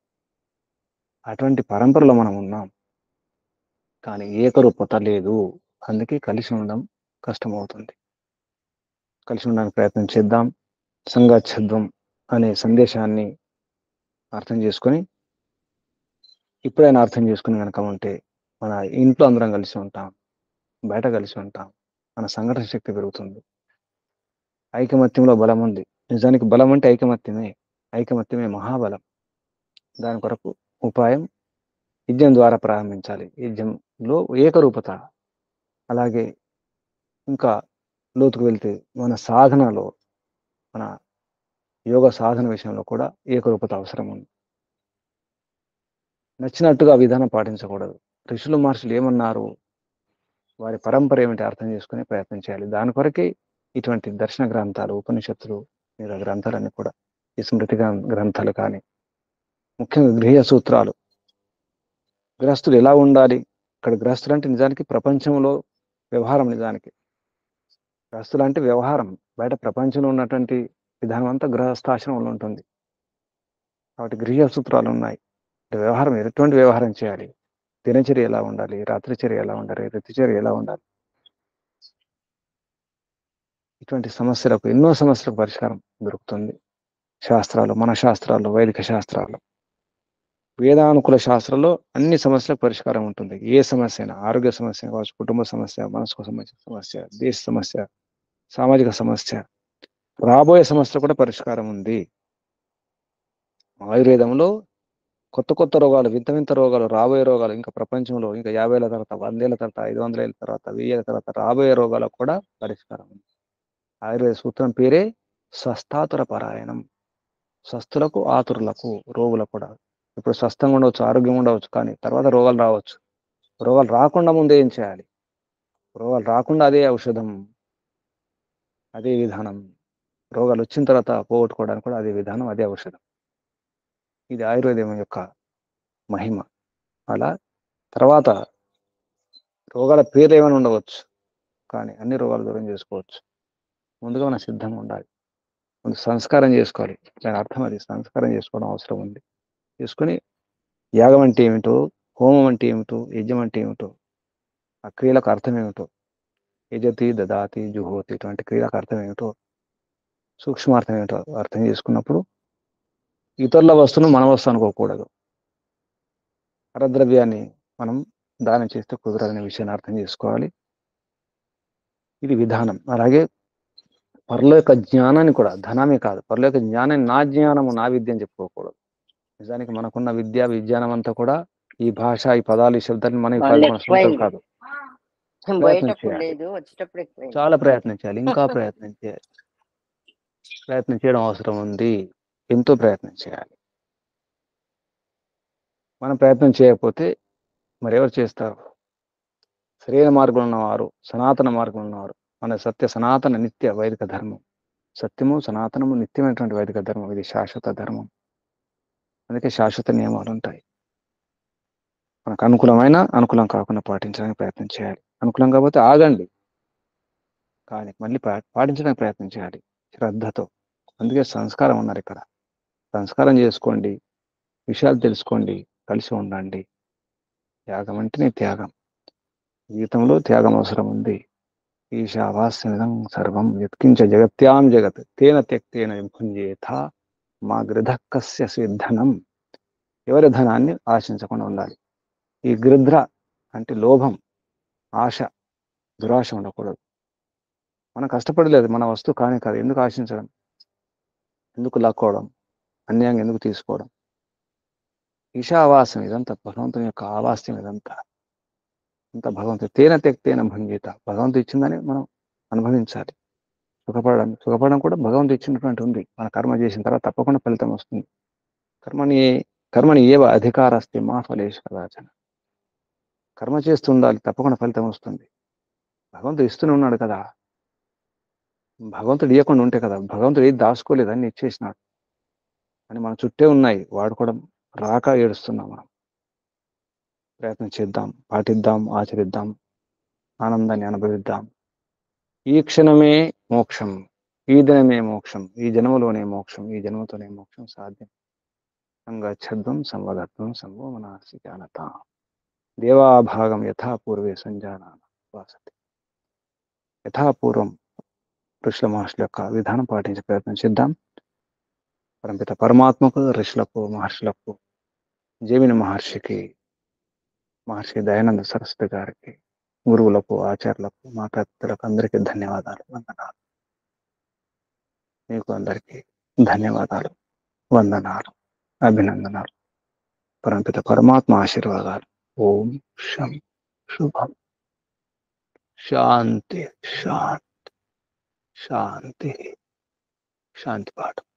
అటువంటి పరంపరలో మనం ఉన్నాం, కానీ ఏకరూపత లేదు. అందుకే కలిసి ఉండడం కష్టమవుతుంది. కలిసి ఉండడానికి ప్రయత్నం చేద్దాం. సంగచ్ఛద్వం అనే సందేశాన్ని అర్థం చేసుకొని, ఇప్పుడైనా అర్థం చేసుకుని కనుక ఉంటే మన ఇంట్లో అందరం కలిసి ఉంటాం, బయట కలిసి ఉంటాం, మన సంఘటన శక్తి పెరుగుతుంది. ఐకమత్యంలో బలం ఉంది. నిజానికి బలం అంటే ఐకమత్యమే. ఐకమత్యమే మహాబలం. దాని కొరకు ఉపాయం యజ్ఞం ద్వారా ప్రారంభించాలి. యజ్ఞంలో ఏకరూపత. అలాగే ఇంకా లోతుకు వెళ్తే మన సాధనలో, మన యోగ సాధన విషయంలో కూడా ఏకరూపత అవసరం ఉంది. నచ్చినట్టుగా విధానం పాటించకూడదు. ఋషులు మహర్షులు ఏమన్నారు, వారి పరంపర ఏమిటి అర్థం చేసుకునే ప్రయత్నం చేయాలి. దాని కొరకే ఇటువంటి దర్శన గ్రంథాలు, ఉపనిషత్తులు, మీద గ్రంథాలన్నీ కూడా, ఈ స్మృతి గ్రంథాలు కానీ, ముఖ్యంగా గృహ్య సూత్రాలు. గృహస్థులు ఎలా ఉండాలి? ఇక్కడ గృహస్థులు అంటే నిజానికి ప్రపంచంలో వ్యవహారం. నిజానికి గృహస్థులు అంటే వ్యవహారం. బయట ప్రపంచంలో ఉన్నటువంటి విధానం అంతా గృహస్థాశ్రమంలో ఉంటుంది. కాబట్టి గృహ్య సూత్రాలు ఉన్నాయి. వ్యవహారం, ఎటువంటి వ్యవహారం చేయాలి, దినచర్య ఎలా ఉండాలి, రాత్రిచర్య ఎలా ఉండాలి, ఋతుచర్య ఎలా ఉండాలి, ఇటువంటి సమస్యలకు, ఎన్నో సమస్యలకు పరిష్కారం దొరుకుతుంది శాస్త్రాలు, మన శాస్త్రాల్లో, వైదిక శాస్త్రాల్లో, వేదానుకూల శాస్త్రంలో అన్ని సమస్యలకు పరిష్కారం ఉంటుంది. ఏ సమస్య అయినా, ఆరోగ్య సమస్య కావచ్చు, కుటుంబ సమస్య, మనసుకు సంబంధించిన సమస్య, దేశ సమస్య, సామాజిక సమస్య, రాబోయే సమస్యలు కూడా పరిష్కారం ఉంది. ఆయుర్వేదంలో కొత్త కొత్త రోగాలు, వింత వింత రోగాలు, రాబోయే రోగాలు, ఇంకా ప్రపంచంలో ఇంకా 50 ఏళ్ళ తర్వాత, 100 ఏళ్ళ తర్వాత, 500 ఏళ్ళ తర్వాత, 1000 ఏళ్ళ తర్వాత రాబోయే రోగాలకు కూడా పరిష్కారం ఉంది. ఆయుర్వేద సూత్రం పేరే స్వస్థాతుర పరాయణం. స్వస్థులకు, ఆతురులకు, రోగులకు కూడా. ఇప్పుడు స్వస్థంగా ఉండవచ్చు, ఆరోగ్యం ఉండవచ్చు, కానీ తర్వాత రోగాలు రావచ్చు. రోగాలు రాకుండా ముందే ఏం చేయాలి? రోగాలు రాకుండా అదే ఔషధం, అదే విధానం. రోగాలు వచ్చిన తర్వాత పోగొట్టుకోవడానికి కూడా అదే విధానం, అదే ఔషధం. ఇది ఆయుర్వేదం యొక్క మహిమ. అలా తర్వాత రోగాల పేర్లు ఏమైనా ఉండవచ్చు, కానీ అన్ని రోగాలు దూరం చేసుకోవచ్చు. ముందుగా మనం సిద్ధంగా ఉండాలి. ముందు సంస్కారం చేసుకోవాలి. దాని అర్థం అది. సంస్కారం చేసుకోవడం అవసరం ఉంది. చేసుకుని యాగం అంటే ఏమిటో, హోమం అంటే ఏమిటో, యజ్ఞం అంటే ఏమిటో, ఆ క్రియలకు అర్థం ఏమిటో, యజతి, దదాతి, జుహోతి, ఇటువంటి క్రియలకు అర్థం ఏమిటో, సూక్ష్మార్థం ఏమిటో అర్థం చేసుకున్నప్పుడు ఇతరుల వస్తువును మన వస్తువు అనుకోకూడదు. పరద్రవ్యాన్ని మనం దానం చేస్తే కుదరదనే విషయాన్ని అర్థం చేసుకోవాలి. ఇది విధానం. అలాగే పరుల యొక్క జ్ఞానాన్ని కూడా, ధనమే కాదు, పరుల యొక్క జ్ఞానాన్ని నా జ్ఞానము, నా విద్య అని చెప్పుకోకూడదు. నిజానికి మనకున్న విజ్ఞానం అంతా కూడా ఈ భాష, ఈ పదాలు, ఈ శబ్దాన్ని మన సొంతం కాదు. ప్రయత్నం చేయాలి, చాలా ప్రయత్నం చేయాలి, ఇంకా ప్రయత్నం చేయాలి. ప్రయత్నం చేయడం అవసరం ఉంది. ఎంతో ప్రయత్నం చేయాలి. మనం ప్రయత్నం చేయకపోతే మరెవరు చేస్తారు? సరైన మార్గంలో ఉన్నవారు, సనాతన మార్గంలో ఉన్నవారు, మన సత్య సనాతన నిత్య వైదిక ధర్మం, సత్యము, సనాతనము, నిత్యమైనటువంటి వైదిక ధర్మం. ఇది శాశ్వత ధర్మం. అందుకే శాశ్వత నియమాలు ఉంటాయి. మనకు అనుకూలమైన, అనుకూలం కాకుండా పాటించడానికి ప్రయత్నం చేయాలి. అనుకూలం కాకపోతే ఆగండి, కానీ మళ్ళీ పాటించడానికి ప్రయత్నం చేయాలి శ్రద్ధతో. అందుకే సంస్కారం ఉన్నారు ఇక్కడ. సంస్కారం చేసుకోండి, విషయాలు తెలుసుకోండి, కలిసి ఉండండి. త్యాగం అంటేనే త్యాగం. జీవితంలో త్యాగం అవసరం ఉంది. ఈశావాస్యమిదం సర్వం యత్కించ జగత్యాం జగత్ తేన త్యక్తేన భుంజేథ మా గృధకస్య సిద్ధనం. ఎవరి ధనాన్ని ఆశించకుండా ఉండాలి. ఈ గృధ్ర అంటే లోభం, ఆశ, దురాశ ఉండకూడదు. మనం కష్టపడలేదు, మన వస్తువు కానీ కాదు, ఎందుకు ఆశించడం, ఎందుకు లాక్కోవడం, అన్యాయంగా ఎందుకు తీసుకోవడం? ఈశావాసం ఇదంతా భగవంతుని యొక్క ఆవాస్యం. ఇదంతా అంత భగవంతుడు. తేన తెక్తేన భంగీత. భగవంతుడు ఇచ్చిందని మనం అనుభవించాలి. సుఖపడడం కూడా భగవంతుడు ఇచ్చినటువంటి ఉంది. మన కర్మ చేసిన తర్వాత తప్పకుండా ఫలితం వస్తుంది. కర్మని ఏవ అధికారస్తే మా ఫలేషు కదాచన. కర్మ చేస్తుండాలి, తప్పకుండా ఫలితం వస్తుంది. భగవంతుడు ఇస్తూనే ఉన్నాడు కదా. భగవంతుడు ఇవ్వకుండా ఉంటే కదా, భగవంతుడు ఏది దాచుకోలేదు, అన్ని ఇచ్చేసినాడు. అని మన చుట్టే ఉన్నాయి, వాడుకోవడం రాక ఏడుస్తున్నాం మనం. ప్రయత్నం చేద్దాం, పాటిద్దాం, ఆచరిద్దాం, ఆనందాన్ని అనుభవిద్దాం. ఈ క్షణమే మోక్షం, ఈ దినమే మోక్షం, ఈ జన్మలోనే మోక్షం, ఈ జన్మతోనే మోక్షం సాధ్యం. సంగచ్చద్వం సంవదత్వం సంభో మనాసి జానత దేవాభాగం యథా పూర్వే సంజానాన వాసతి. యథాపూర్వం ఋషుల మహర్షుల యొక్క విధానం పాటించే ప్రయత్నం చేద్దాం. పరంపిత పరమాత్మకు, ఋషులకు, మహర్షులకు, జైమిని మహర్షికి, మహర్షి దయానంద సరస్వతి గారికి, గురువులకు, ఆచార్యులకు, మాతాపితలకు అందరికీ ధన్యవాదాలు, వందనాలు. మీకు అందరికీ ధన్యవాదాలు, వందనాలు, అభినందనాలు. పరంపిత పరమాత్మ ఆశీర్వాదాలు. ఓం శం శుభం. శాంతి శాంతి శాంతి. శాంతి పాఠం.